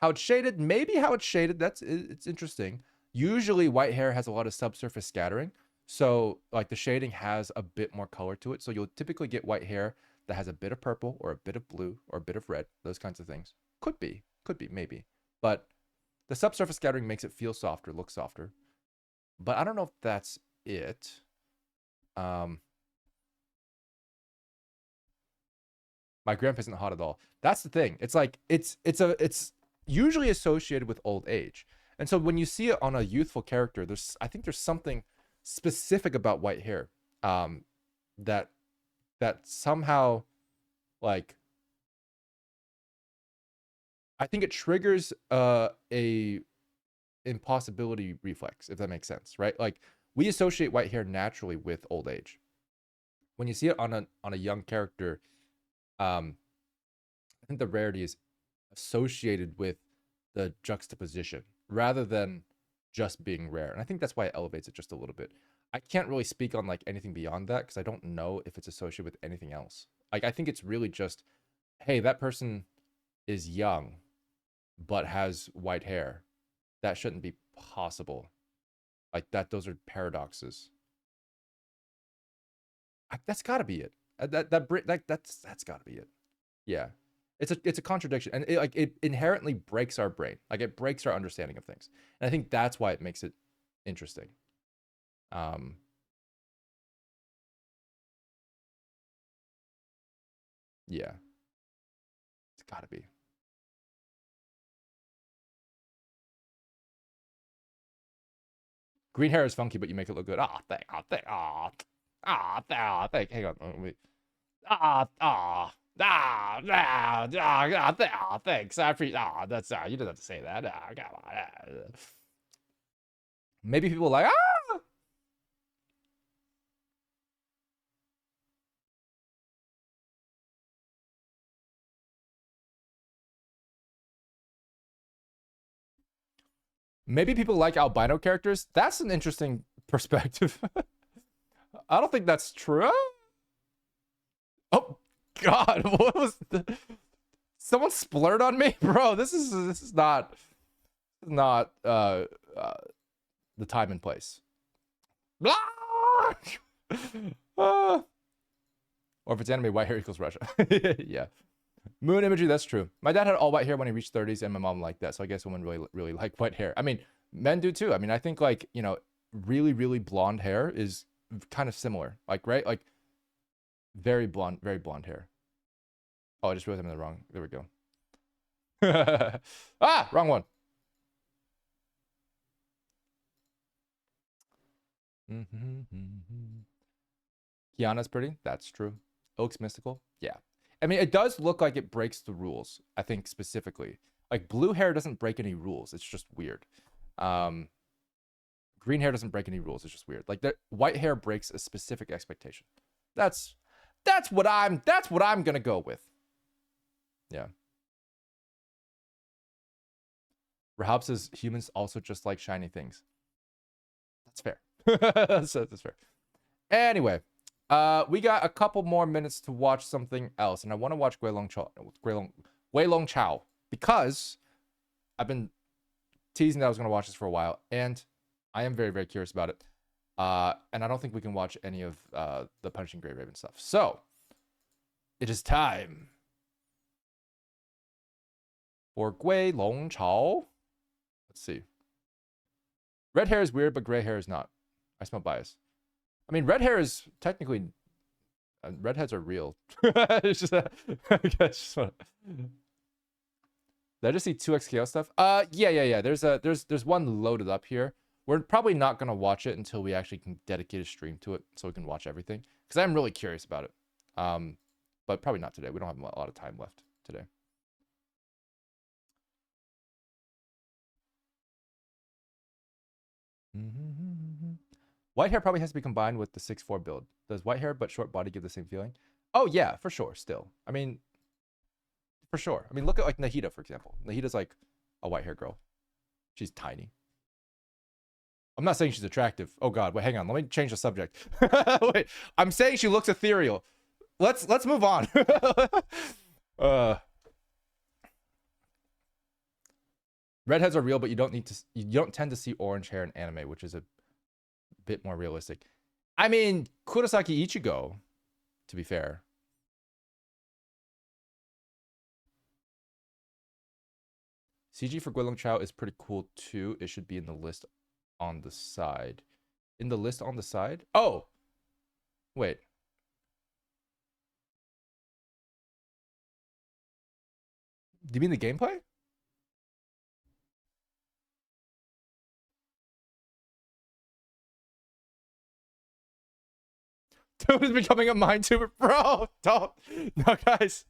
[SPEAKER 1] How it's shaded, maybe how it's shaded, it's interesting. Usually white hair has a lot of subsurface scattering. So like the shading has a bit more color to it. So you'll typically get white hair that has a bit of purple or a bit of blue or a bit of red, those kinds of things. Could be, maybe. But the subsurface scattering makes it feel softer, look softer. But I don't know if that's it. My grandpa isn't hot at all. That's the thing. It's like it's usually associated with old age. And so when you see it on a youthful character, I think there's something specific about white hair that somehow, like, I think it triggers a impossibility reflex, if that makes sense, right? Like, we associate white hair naturally with old age. When you see it on a young character, I think the rarity is associated with the juxtaposition rather than just being rare. And I think that's why it elevates it just a little bit. I can't really speak on like anything beyond that because I don't know if it's associated with anything else. Like, I think it's really just, hey, that person is young but has white hair. That shouldn't be possible. Like, those are paradoxes. That's got to be it. That's got to be it. Yeah. It's a contradiction, and it inherently breaks our brain. Like, it breaks our understanding of things. And I think that's why it makes it interesting. Yeah. It's got to be. Green hair is funky, but you make it look good. Thank. Hang on. Wait. Thanks. I appreciate. That's you didn't have to say that. Come on. Maybe people are like, maybe people like albino characters. That's an interesting perspective. I don't think that's true. Oh God, what was someone splurred on me, bro? This is not the time and place. Blah! Or if it's anime, white hair equals Russia. Yeah. Moon imagery, that's true. My dad had all white hair when he reached 30s, and my mom liked that. So I guess women really like white hair. I mean, men do too. I mean, I think, like, you know, really blonde hair is kind of similar. Like, right? Like, very blonde hair. Oh, I just realized I'm in the wrong. There we go. Wrong one. Kiana's pretty. That's true. Oak's mystical. Yeah. I mean, it does look like it breaks the rules, I think, specifically. Like, blue hair doesn't break any rules. It's just weird. Green hair doesn't break any rules. It's just weird. Like, white hair breaks a specific expectation. That's what I'm gonna go with. Yeah. Rahab says humans also just like shiny things. That's fair. that's fair. Anyway, we got a couple more minutes to watch something else, and I want to watch Wei Long Chao because I've been teasing that I was going to watch this for a while, and I am very curious about it. And I don't think we can watch any of the Punching Grey Raven stuff. So it is time for Wei Long Chao. Let's see. Red hair is weird, but gray hair is not. I smell bias. I mean, red hair is technically redheads are real. It's just did I just see 2x KO stuff? Yeah. There's one loaded up here. We're probably not gonna watch it until we actually can dedicate a stream to it, so we can watch everything. Because I'm really curious about it. But probably not today. We don't have a lot of time left today. White hair probably has to be combined with the 6'4" build. Does white hair but short body give the same feeling? Oh yeah, for sure. Still, I mean, for sure. I mean, look at like Nahida, for example. Nahida's like a white hair girl. She's tiny. I'm not saying she's attractive. Oh God, wait, hang on. Let me change the subject. Wait, I'm saying she looks ethereal. Let's move on. Redheads are real, but you don't tend to see orange hair in anime, which is a bit more realistic. I mean, Kurosaki Ichigo, to be fair. CG for Guilong Chao is pretty cool too. It should be in the list on the side. In the list on the side? Oh! Wait. Do you mean the gameplay? Dude is becoming a mind tuber. Bro, don't. No, guys.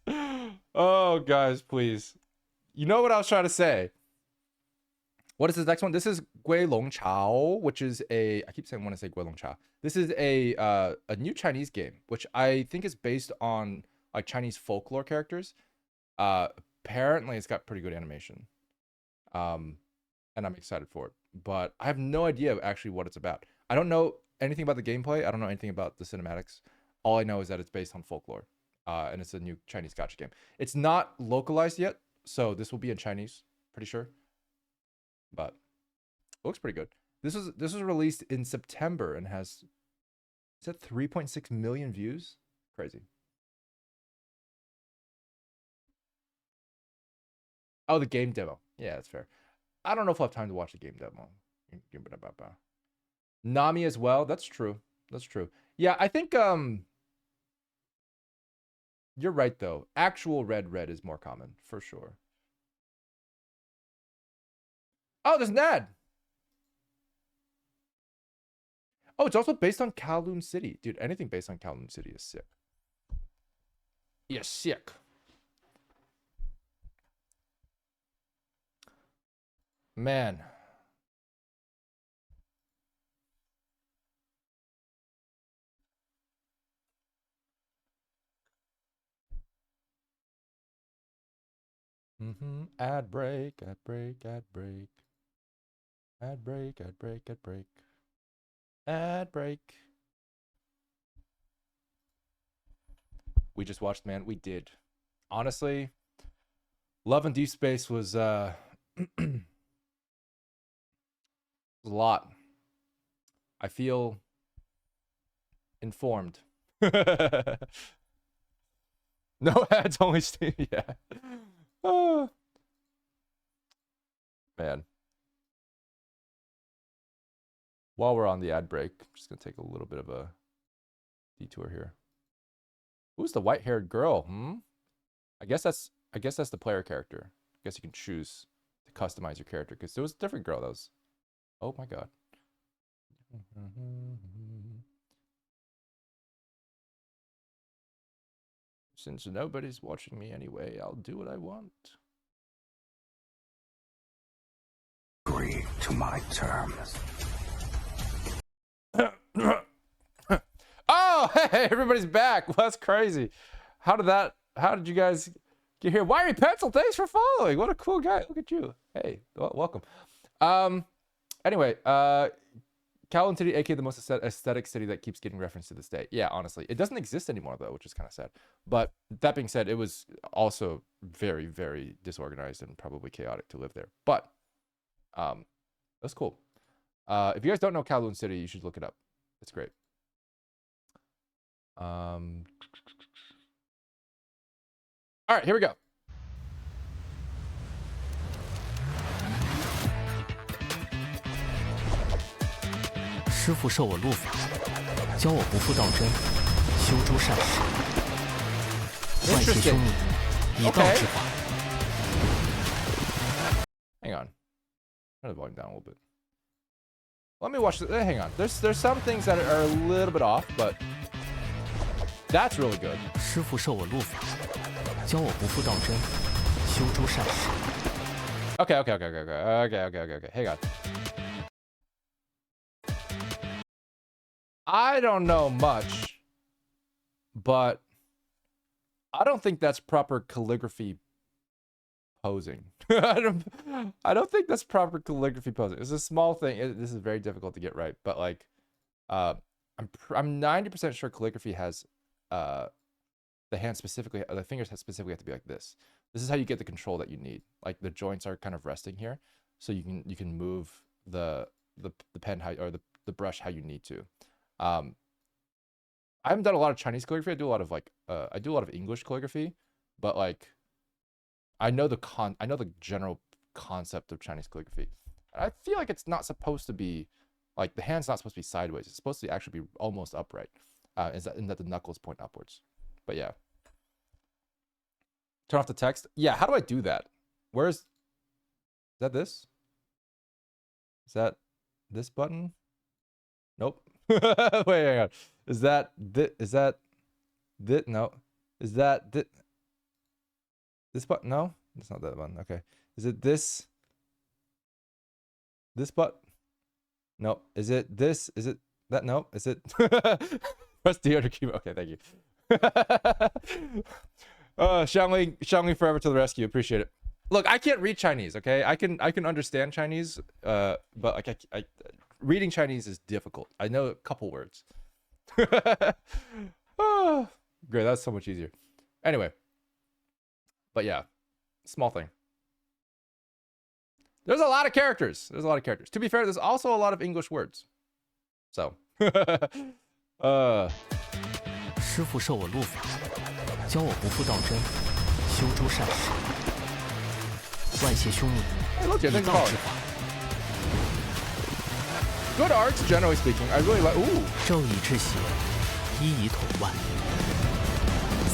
[SPEAKER 1] Oh, guys, please. You know what I was trying to say. What is this next one? This is Guilong Chao, which is a... I keep saying I want to say Guilong Chao. This is a new Chinese game, which I think is based on like Chinese folklore characters. Apparently, it's got pretty good animation. And I'm excited for it. But I have no idea actually what it's about. I don't know anything about the gameplay. I don't know anything about the cinematics. All I know is that it's based on folklore. And it's a new Chinese gacha game. It's not localized yet, so this will be in Chinese, pretty sure. But it looks pretty good. This was released in September and has, is that 3.6 million views? Crazy. Oh, the game demo. Yeah, that's fair. I don't know if I'll have time to watch the game demo. Nami as well. That's true. That's true. Yeah, I think you're right though. Actual red is more common for sure. Oh, there's Nad. Oh, it's also based on Kowloon City. Dude, anything based on Kowloon City is sick. Yeah, sick. Man. Ad break, ad break, ad break. Ad break, ad break, ad break. Ad break. We just watched, man. We did. Honestly, Love and Deep Space was a lot. I feel informed. No ads, only Steam. Yeah. Oh. Man. While we're on the ad break, I'm just gonna take a little bit of a detour here. Who's the white-haired girl? I guess that's the player character. I guess you can choose to customize your character because there was a different girl that was. Oh my god. Since nobody's watching me anyway, I'll do what I want.
[SPEAKER 7] Agree to my terms.
[SPEAKER 1] Oh, hey, everybody's back. Well, that's crazy. How did you guys get here? Wiry Pencil, thanks for following. What a cool guy. Look at you. Hey, welcome. Anyway, Kowloon City, aka the most aesthetic city that keeps getting referenced to this day. Yeah, honestly. It doesn't exist anymore, though, which is kind of sad. But that being said, it was also very, very disorganized and probably chaotic to live there. But that's cool. If you guys don't know Kowloon City, you should look it up. It's great. All right, here we go.
[SPEAKER 8] 师父授我路法，教我不负道真，修诸善事，万谢兄你以道之法。
[SPEAKER 1] Hang on. Turn the volume down a little bit. Let me watch. Hang on. There's some things that are a little bit off, but that's really good.
[SPEAKER 8] 师父授我路法，教我不负道真，修诸善事。
[SPEAKER 1] Okay. Hang on. I don't know much, but I don't think that's proper calligraphy posing. I don't think that's proper calligraphy posing. It's a small thing. This is very difficult to get right, but like, I'm 90% sure calligraphy has the hand specifically, the fingers specifically have to be like this. This is how you get the control that you need. Like the joints are kind of resting here, so you can move the pen how, or the brush how you need to. I haven't done a lot of Chinese calligraphy. I do a lot of like English calligraphy, but like I know the general concept of Chinese calligraphy. I feel like it's not supposed to be like the hand's not supposed to be sideways. It's supposed to actually be almost upright. In that the knuckles point upwards. But yeah. Turn off the text. Yeah, how do I do that? Is that this? Is that this button? Nope. Wait, hang on. Is that no. Is that this button? No, it's not that button. Okay. Is it this button? No. Is it this? Is it that? No. Is it press the other key? Okay, thank you. Xiangling forever to the rescue. Appreciate it. Look, I can't read Chinese, okay? I can understand Chinese, but like reading Chinese is difficult. I know a couple words. Oh, great, that's so much easier. Anyway, but yeah, small thing. There's a lot of characters. To be fair, there's also a lot of English words. So,
[SPEAKER 8] 师傅授我路法，教我不负道真，修诸善事。万邪凶逆，以道制法。
[SPEAKER 1] Good arts, generally speaking. I really like. Ooh.
[SPEAKER 8] 正以治邪，一以统万。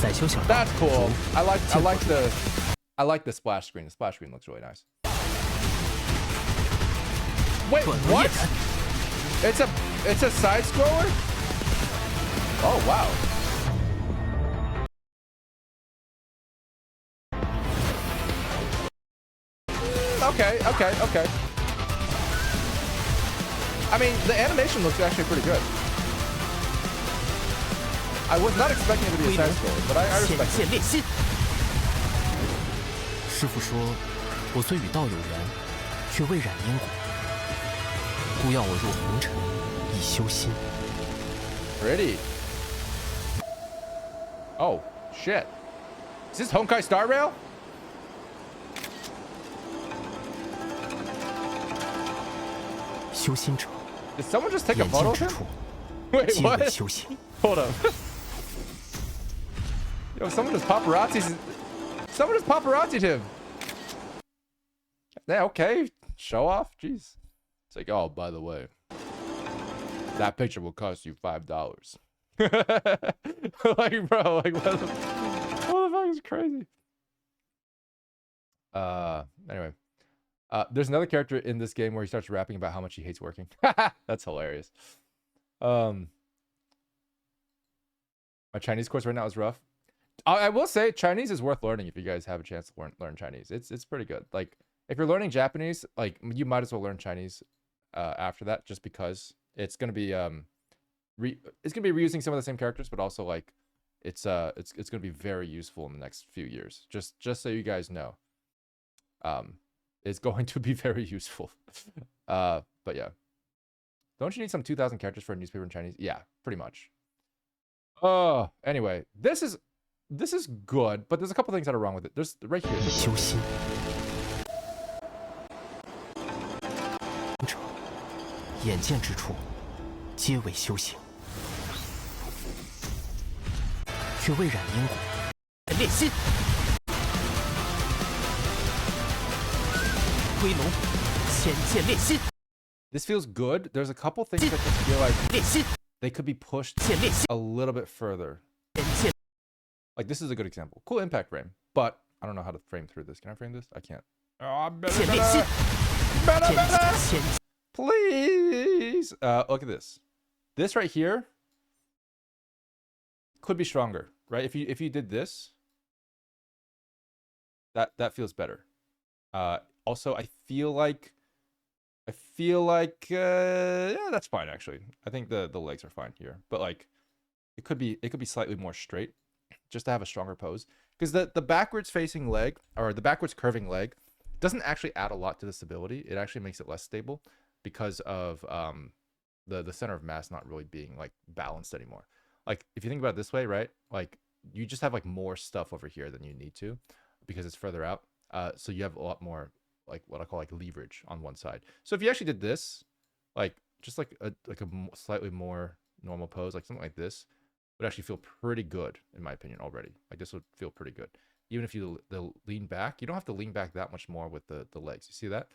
[SPEAKER 8] 宰修小道。
[SPEAKER 1] That's cool. I like the splash screen. The splash screen looks really nice. Wait, what? It's a side scroller? Oh wow. Okay. I mean, the animation looks actually pretty good. I was not expecting it to be a side scroller, but I respect it.
[SPEAKER 8] 师傅说，我虽与道有缘，却未染因果，故要我入红尘，以修心。
[SPEAKER 1] Pretty. Oh, shit. Is this Honkai Star Rail? Did someone just take a photo of him? Wait, what? Hold up. Yo, someone just paparazzi'd him. Yeah, okay. Show off? Jeez. It's like, oh, by the way, that picture will cost you $5. Like, bro, like, what the fuck is crazy? Anyway. There's another character in this game where he starts rapping about how much he hates working. That's hilarious. My Chinese course right now is rough. I will say Chinese is worth learning if you guys have a chance to learn Chinese. It's pretty good. Like if you're learning Japanese, like you might as well learn Chinese after that, just because it's gonna be reusing some of the same characters, but also like it's gonna be very useful in the next few years. Just so you guys know. Is going to be very useful. But yeah. Don't you need some 2,000 characters for a newspaper in Chinese? Yeah, pretty much. Anyway, this is good, but there's a couple things that are wrong with it. There's right here.
[SPEAKER 8] 修心。眼见之处，皆为修行，却未染因果。练心。 归龙，浅见练心。
[SPEAKER 1] This feels good. There's a couple things that just feel like they could be pushed a little bit further. Like this is a good example. Cool impact frame, but I don't know how to frame through this. Can I frame this? I can't. Oh, better. Please. Look at this. This right here could be stronger, right? If you did this, that feels better. Also, I feel like yeah, that's fine actually. I think the legs are fine here, but like it could be slightly more straight, just to have a stronger pose. Because the backwards facing leg or the backwards curving leg doesn't actually add a lot to the stability. It actually makes it less stable because of the center of mass not really being like balanced anymore. Like if you think about it this way, right? Like you just have like more stuff over here than you need to because it's further out. So you have a lot more like what I call like leverage on one side. So if you actually did this, like just like a slightly more normal pose, like something like this, would actually feel pretty good in my opinion already. Like this would feel pretty good. even if you lean back, you don't have to lean back that much more with the legs. You see that?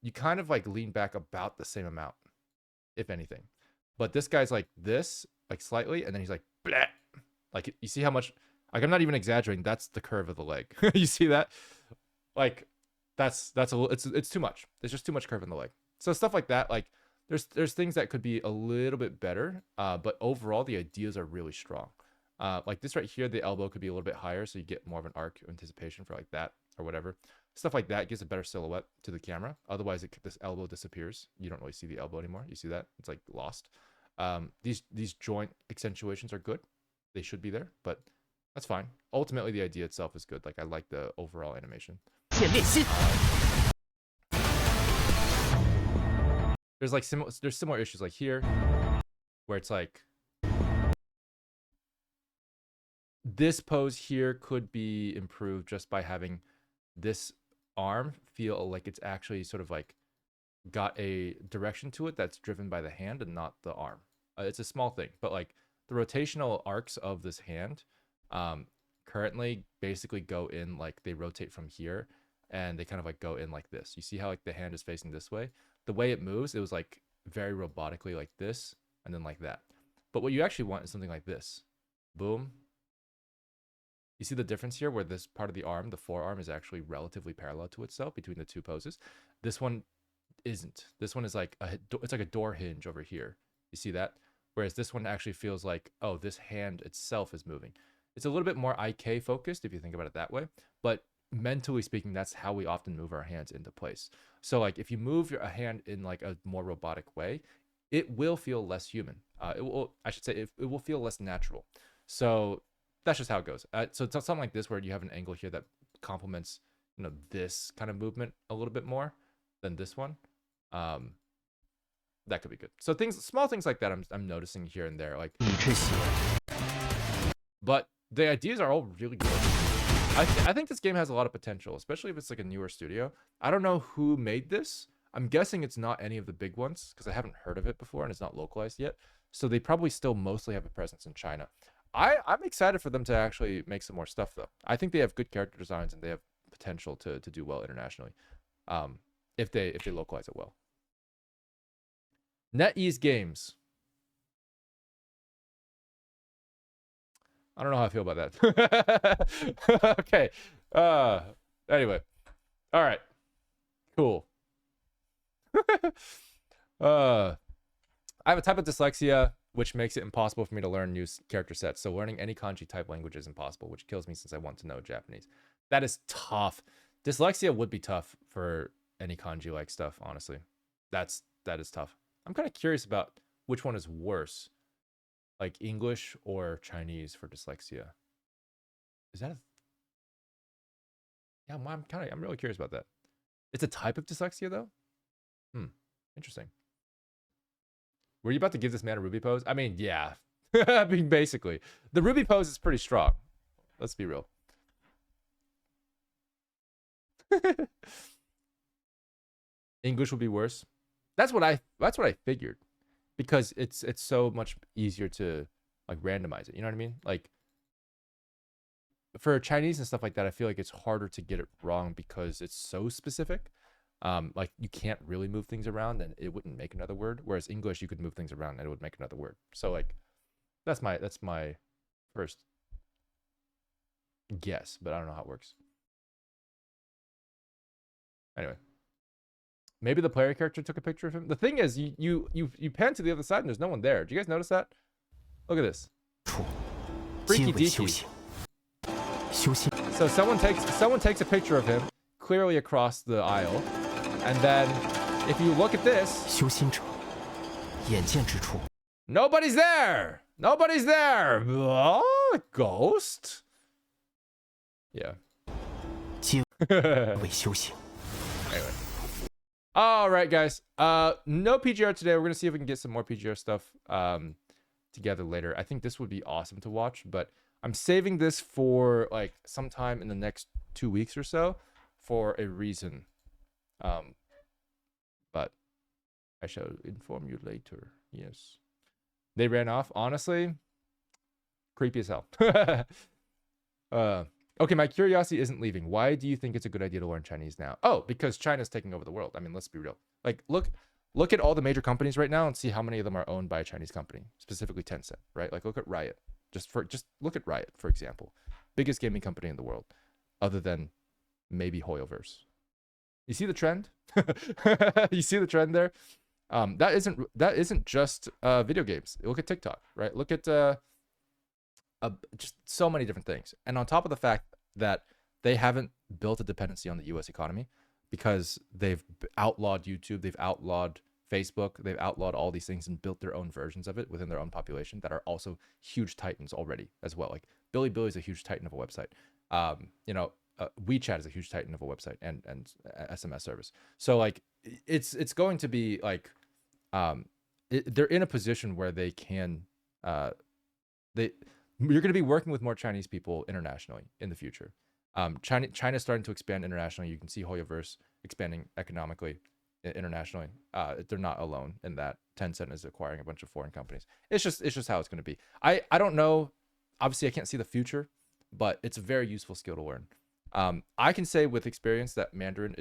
[SPEAKER 1] You kind of like lean back about the same amount, if anything. But this guy's like this, like slightly, and then he's like, bleh. Like, you see how much, like, I'm not even exaggerating. That's the curve of the leg. You see that? Like, that's a little, it's too much. There's just too much curve in the leg. So stuff like that, like, there's things that could be a little bit better, but overall the ideas are really strong. Like this right here, the elbow could be a little bit higher, so you get more of an arc anticipation for like that or whatever. Stuff like that gives a better silhouette to the camera. Otherwise, this elbow disappears. You don't really see the elbow anymore. You see that? It's like lost. These joint accentuations are good. They should be there, but that's fine. Ultimately, the idea itself is good. Like, I like the overall animation. There's like similar issues like here, where it's like this pose here could be improved just by having this arm feel like it's actually sort of like got a direction to it that's driven by the hand and not the arm. It's a small thing, but like the rotational arcs of this hand currently basically go in, like they rotate from here and they kind of like go in like this. You see how like the hand is facing this way? The way it moves, it was like very robotically like this and then like that. But what you actually want is something like this. Boom. You see the difference here where this part of the arm, the forearm, is actually relatively parallel to itself between the two poses. This one isn't. This one is like it's like a door hinge over here. You see that? Whereas this one actually feels like, oh, this hand itself is moving. It's a little bit more IK focused if you think about it that way. But mentally speaking, that's how we often move our hands into place. So like if you move a hand in like a more robotic way, it will feel less human. It will feel less natural. So that's just how it goes. So it's something like this where you have an angle here that complements, you know, this kind of movement a little bit more than this one. That could be good. So small things like that I'm noticing here and there, like, but the ideas are all really good. I think this game has a lot of potential, especially if it's like a newer studio. I don't know who made this. I'm guessing it's not any of the big ones because I haven't heard of it before and it's not localized yet. So they probably still mostly have a presence in China. I'm excited for them to actually make some more stuff though. I think they have good character designs and they have potential to do well internationally, if they localize it well. NetEase Games. I don't know how I feel about that. Okay. Anyway. All right. Cool. I have a type of dyslexia which makes it impossible for me to learn new character sets. So learning any kanji type language is impossible, which kills me since I want to know Japanese. That is tough. Dyslexia would be tough for any kanji like stuff, honestly. That is tough. I'm kind of curious about which one is worse, like English or Chinese for dyslexia. Is that yeah, I'm really curious about that. It's a type of dyslexia though? Interesting. Were you about to give this man a Ruby pose? I mean, yeah. I mean, basically. The Ruby pose is pretty strong. Let's be real. English would be worse. That's what I figured. Because it's so much easier to like randomize it. You know what I mean? Like for Chinese and stuff like that, I feel like it's harder to get it wrong because it's so specific. Like you can't really move things around and it wouldn't make another word. Whereas English, you could move things around and it would make another word. So like, that's my first guess, but I don't know how it works. Anyway, maybe the player character took a picture of him. The thing is, you pan to the other side and there's no one there. Do you guys notice that? Look at this. Freaky deaky. So someone takes a picture of him clearly across the aisle. And then, if you look at this, nobody's there. Nobody's there. Oh, ghost. Yeah. Anyway. All right, guys. No PGR today. We're gonna see if we can get some more PGR stuff together later. I think this would be awesome to watch, but I'm saving this for like sometime in the next 2 weeks or so for a reason. But I shall inform you later. Yes. They ran off. Honestly, creepy as hell. Okay, my curiosity isn't leaving. Why do you think it's a good idea to learn Chinese now? Oh, because China's taking over the world. I mean, let's be real. Like, look at all the major companies right now and see how many of them are owned by a Chinese company, specifically Tencent, right? Like, look at Riot. Just look at Riot, for example. Biggest gaming company in the world, other than maybe Hoyoverse. You see the trend? You see the trend there? That isn't just video games. Look at TikTok, right? Look at just so many different things. And on top of the fact that they haven't built a dependency on the US economy because they've outlawed YouTube, they've outlawed Facebook, they've outlawed all these things and built their own versions of it within their own population that are also huge titans already as well. Like Bilibili is a huge titan of a website. WeChat is a huge titan of a website and SMS service. So like it's going to be like they're in a position where they can you're going to be working with more Chinese people internationally in the future. China's starting to expand internationally. You can see Hoyoverse expanding economically internationally. They're not alone in that. Tencent is acquiring a bunch of foreign companies. It's just how it's going to be. I don't know. Obviously, I can't see the future, but it's a very useful skill to learn. I can say with experience that Mandarin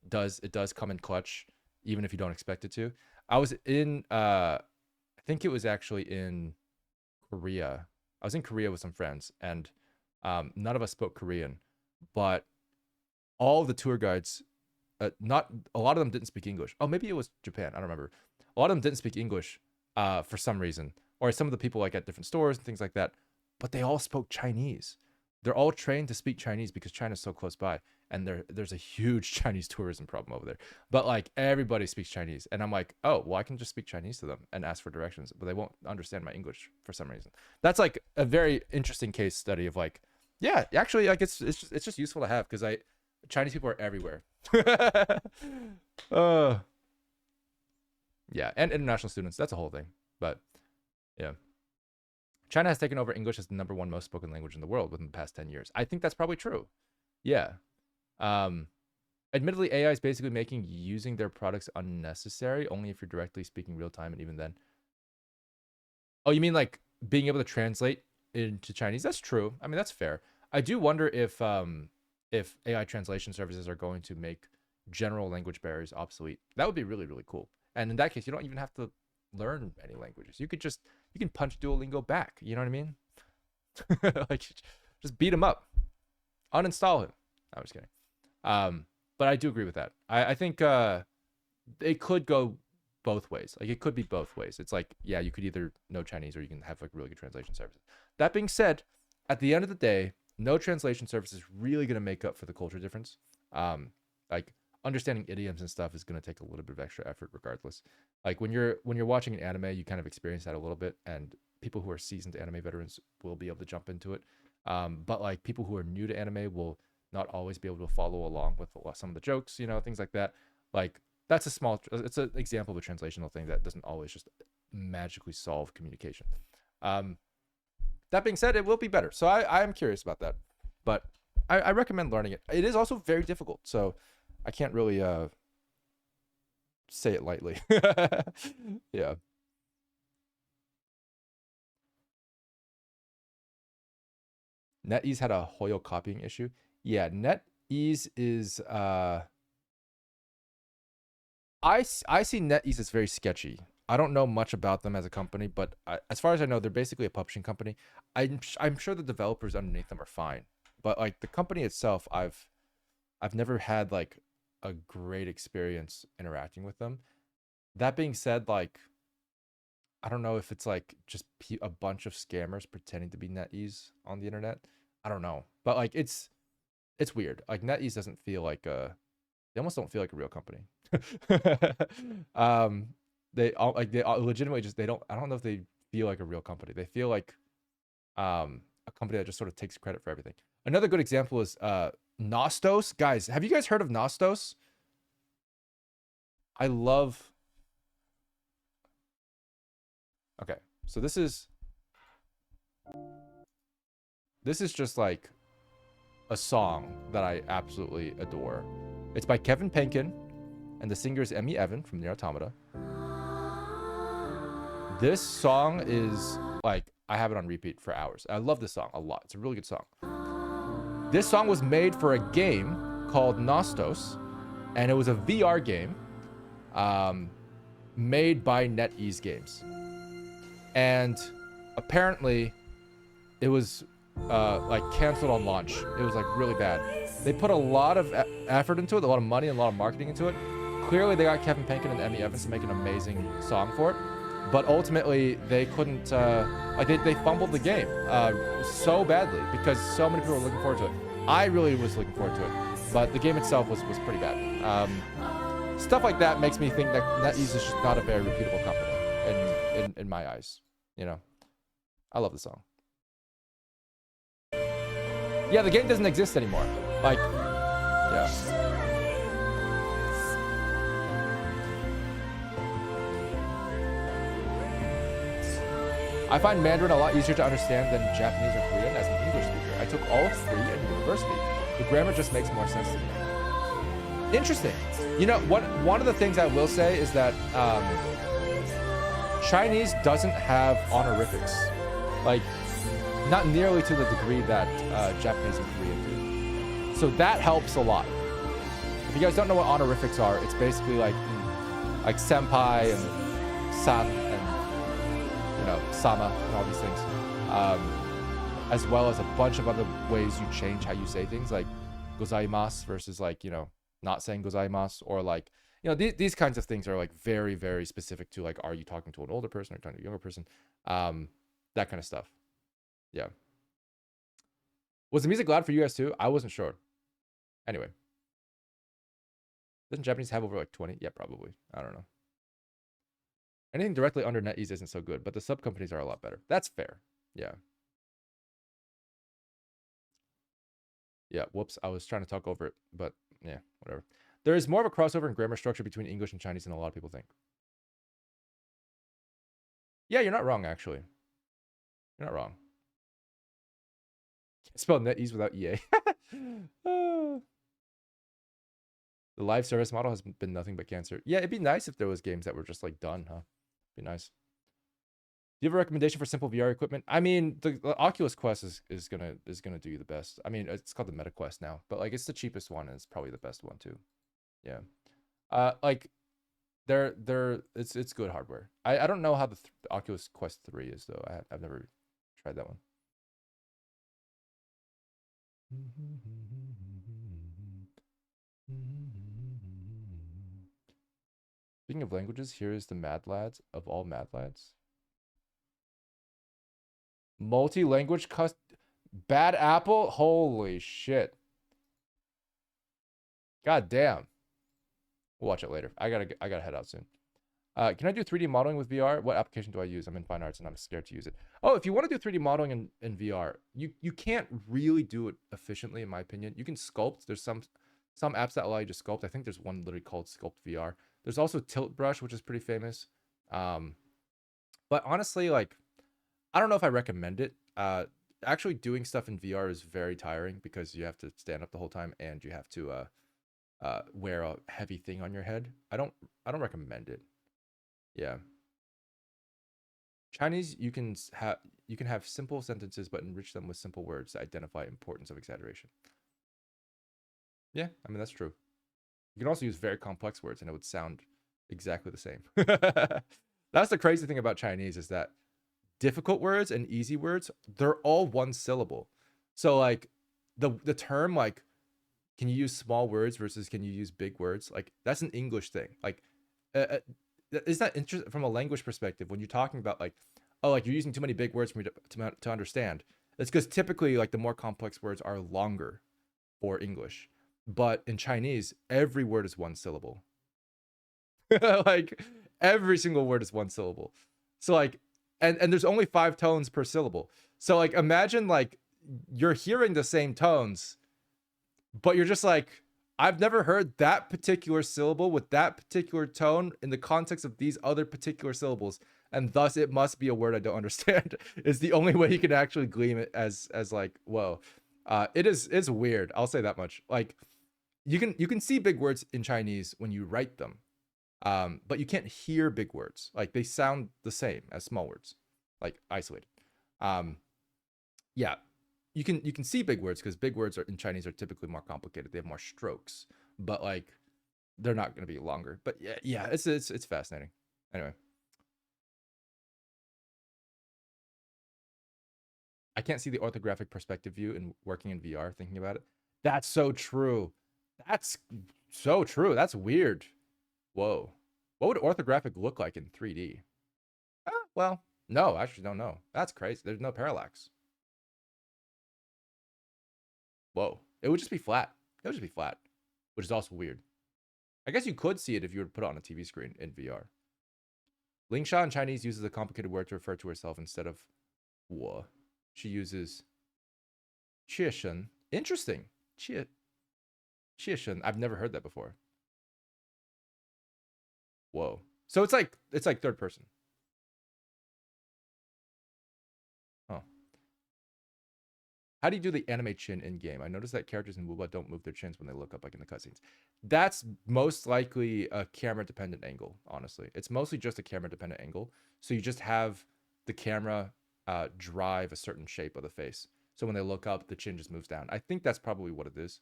[SPEAKER 1] does come in clutch, even if you don't expect it to. I was in I think it was actually in Korea. I was in Korea with some friends, and none of us spoke Korean, but all of the tour guides, not a lot of them didn't speak English. Oh, maybe it was Japan. I don't remember. A lot of them didn't speak English for some reason, or some of the people like at different stores and things like that. But they all spoke Chinese. They're all trained to speak Chinese because China's so close by, and there's a huge Chinese tourism problem over there. But like everybody speaks Chinese, and I'm like, oh, well, I can just speak Chinese to them and ask for directions, but they won't understand my English for some reason. That's like a very interesting case study of like, yeah, actually, like it's just useful to have because Chinese people are everywhere. Yeah, and international students. That's a whole thing, but yeah. China has taken over English as the #1 most spoken language in the world within the past 10 years. I think that's probably true. Yeah. Admittedly, AI is basically making using their products unnecessary, only if you're directly speaking real time, and even then. Oh, you mean like being able to translate into Chinese? That's true. I mean, that's fair. I do wonder if AI translation services are going to make general language barriers obsolete. That would be really, really cool. And in that case, you don't even have to learn any languages. You can punch Duolingo back. You know what I mean? Like, just beat him up, uninstall him. I'm just kidding. But I do agree with that. I think it could go both ways. Like, it could be both ways. It's like, yeah, you could either know Chinese or you can have like really good translation services. That being said, at the end of the day, no translation service is really going to make up for the culture difference. Like understanding idioms and stuff is going to take a little bit of extra effort regardless. Like when you're watching an anime, you kind of experience that a little bit, and people who are seasoned anime veterans will be able to jump into it. But like people who are new to anime will not always be able to follow along with some of the jokes, things like that. Like it's an example of a translational thing that doesn't always just magically solve communication. That being said, it will be better. So I am curious about that, but I recommend learning it. It is also very difficult, so I can't really say it lightly. Yeah. NetEase had a Hoyo copying issue. Yeah, NetEase is I see NetEase as very sketchy. I don't know much about them as a company, but as far as I know, they're basically a publishing company. I'm sure the developers underneath them are fine, but like the company itself, I've never had like a great experience interacting with them. That being said, like I don't know if it's like just a bunch of scammers pretending to be NetEase on the internet. I don't know, but like it's weird. Like NetEase doesn't feel like they almost don't feel like a real company. They legitimately just I don't know if they feel like a real company. They feel like a company that just sort of takes credit for everything. Another good example is Nostos. Guys, have you guys heard of Nostos? I love. Okay, so this is just like a song that I absolutely adore. It's by Kevin Penkin, and the singer is Emmy Evan from Nier Automata. This song is like, I have it on repeat for hours. I love this song a lot. It's a really good song. This song was made for a game called Nostos, and it was a VR game made by NetEase Games. And apparently it was like canceled on launch. It was like really bad. They put a lot of effort into it, a lot of money and a lot of marketing into it. Clearly they got Kevin Penkin and Emmy Evans to make an amazing song for it, but ultimately they couldn't like they fumbled the game so badly because so many people were looking forward to it. I really was looking forward to it, but the game itself was pretty bad. Stuff like that makes me think that NetEase is just not a very repeatable company in my eyes. You know, I love the song. Yeah, the game doesn't exist anymore. Like, yeah. I find Mandarin a lot easier to understand than Japanese or Korean as an English speaker. I took all three in university. The grammar just makes more sense to me. Interesting. You know, one of the things I will say is that Chinese doesn't have honorifics. Like, not nearly to the degree that Japanese and Korean do. So that helps a lot. If you guys don't know what honorifics are, it's basically like senpai and san and, you know, sama and all these things. As well as a bunch of other ways you change how you say things, like gozaimasu versus like, you know, not saying gozaimasu, or like, you know, these kinds of things are like very, very specific to like, are you talking to an older person or talking to a younger person? That kind of stuff. Yeah. Was the music loud for you guys too? I wasn't sure. Anyway. Doesn't Japanese have over like 20? Yeah, probably. I don't know. Anything directly under NetEase isn't so good, but the sub companies are a lot better. That's fair. Yeah. Yeah, whoops. I was trying to talk over it, but yeah, whatever. There is more of a crossover in grammar structure between English and Chinese than a lot of people think. Yeah, you're not wrong, actually. You're not wrong. Can't spell NetEase without EA. The live service model has been nothing but cancer. Yeah, it'd be nice if there was games that were just like done, huh? Be nice. Do you have a recommendation for simple VR equipment? I mean, the Oculus Quest is gonna do you the best. I mean, it's called the Meta Quest now, but like it's the cheapest one and it's probably the best one too. Yeah. Like it's good hardware. I don't know how the Oculus Quest 3 is though. I've never tried that one. Speaking of languages, here is the Mad Lads of all Mad Lads. Multi-language Bad Apple? Holy shit. God damn. We'll watch it later. I gotta head out soon. Can I do 3D modeling with VR? What application do I use? I'm in fine arts and I'm scared to use it. Oh, if you want to do 3D modeling in VR, you can't really do it efficiently, in my opinion. You can sculpt. There's some apps that allow you to sculpt. I think there's one literally called Sculpt VR. There's also Tilt Brush, which is pretty famous. But honestly, like, I don't know if I recommend it. Actually doing stuff in VR is very tiring because you have to stand up the whole time and you have to wear a heavy thing on your head. I don't recommend it. Yeah. Chinese, you can have simple sentences but enrich them with simple words to identify importance of exaggeration. Yeah, I mean that's true. You can also use very complex words and it would sound exactly the same. That's the crazy thing about Chinese, is that difficult words and easy words, they're all one syllable. So like the term like, can you use small words versus can you use big words? Like that's an English thing. Like is that interesting from a language perspective when you're talking about like, oh, like you're using too many big words for me to understand? It's because typically like the more complex words are longer for English, but in Chinese every word is one syllable. Like every single word is one syllable. So like and there's only 5 tones per syllable. So like imagine like you're hearing the same tones, but you're just like, I've never heard that particular syllable with that particular tone in the context of these other particular syllables, and thus it must be a word I don't understand. Is the only way you can actually glean it as like, whoa. It's weird. I'll say that much. Like you can see big words in Chinese when you write them. But you can't hear big words. Like they sound the same as small words, like isolated. Yeah, you can see big words because big words are in Chinese are typically more complicated. They have more strokes, but like they're not going to be longer. But yeah, it's fascinating. Anyway, I can't see the orthographic perspective view in working in VR. Thinking about it, that's so true. That's so true. That's weird. Whoa, what would orthographic look like in 3D? Well, no, I actually don't know. That's crazy. There's no parallax. Whoa, it would just be flat. It would just be flat, which is also weird. I guess you could see it if you were to put it on a TV screen in VR. Ling Sha in Chinese uses a complicated word to refer to herself instead of 我. She uses 确实. Interesting. 确实. I've never heard that before. Whoa. So it's like third person. Huh. How do you do the anime chin in game? I noticed that characters in WooBa don't move their chins when they look up, like in the cutscenes. That's most likely a camera dependent angle, honestly. It's mostly just a camera dependent angle. So you just have the camera drive a certain shape of the face. So when they look up, the chin just moves down. I think that's probably what it is.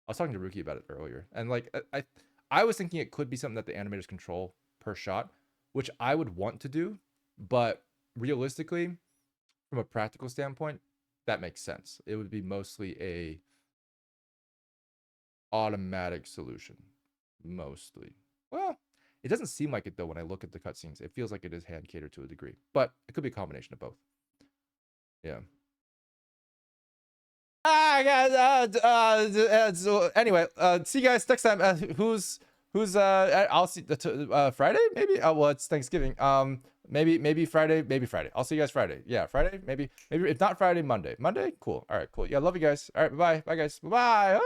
[SPEAKER 1] I was talking to Ruki about it earlier. And like, I was thinking it could be something that the animators control per shot, which I would want to do. But realistically, from a practical standpoint, that makes sense. It would be mostly a automatic solution. Mostly. Well, it doesn't seem like it though when I look at the cutscenes. It feels like it is hand catered to a degree. But it could be a combination of both. Yeah. Guys, so anyway, see you guys next time. Who's I'll see Friday maybe. Well, it's Thanksgiving. Maybe Friday. I'll see you guys Friday. Yeah, Friday. Maybe if not Friday, Monday. Cool. All right, cool. Yeah, love you guys. All right, bye guys. Bye.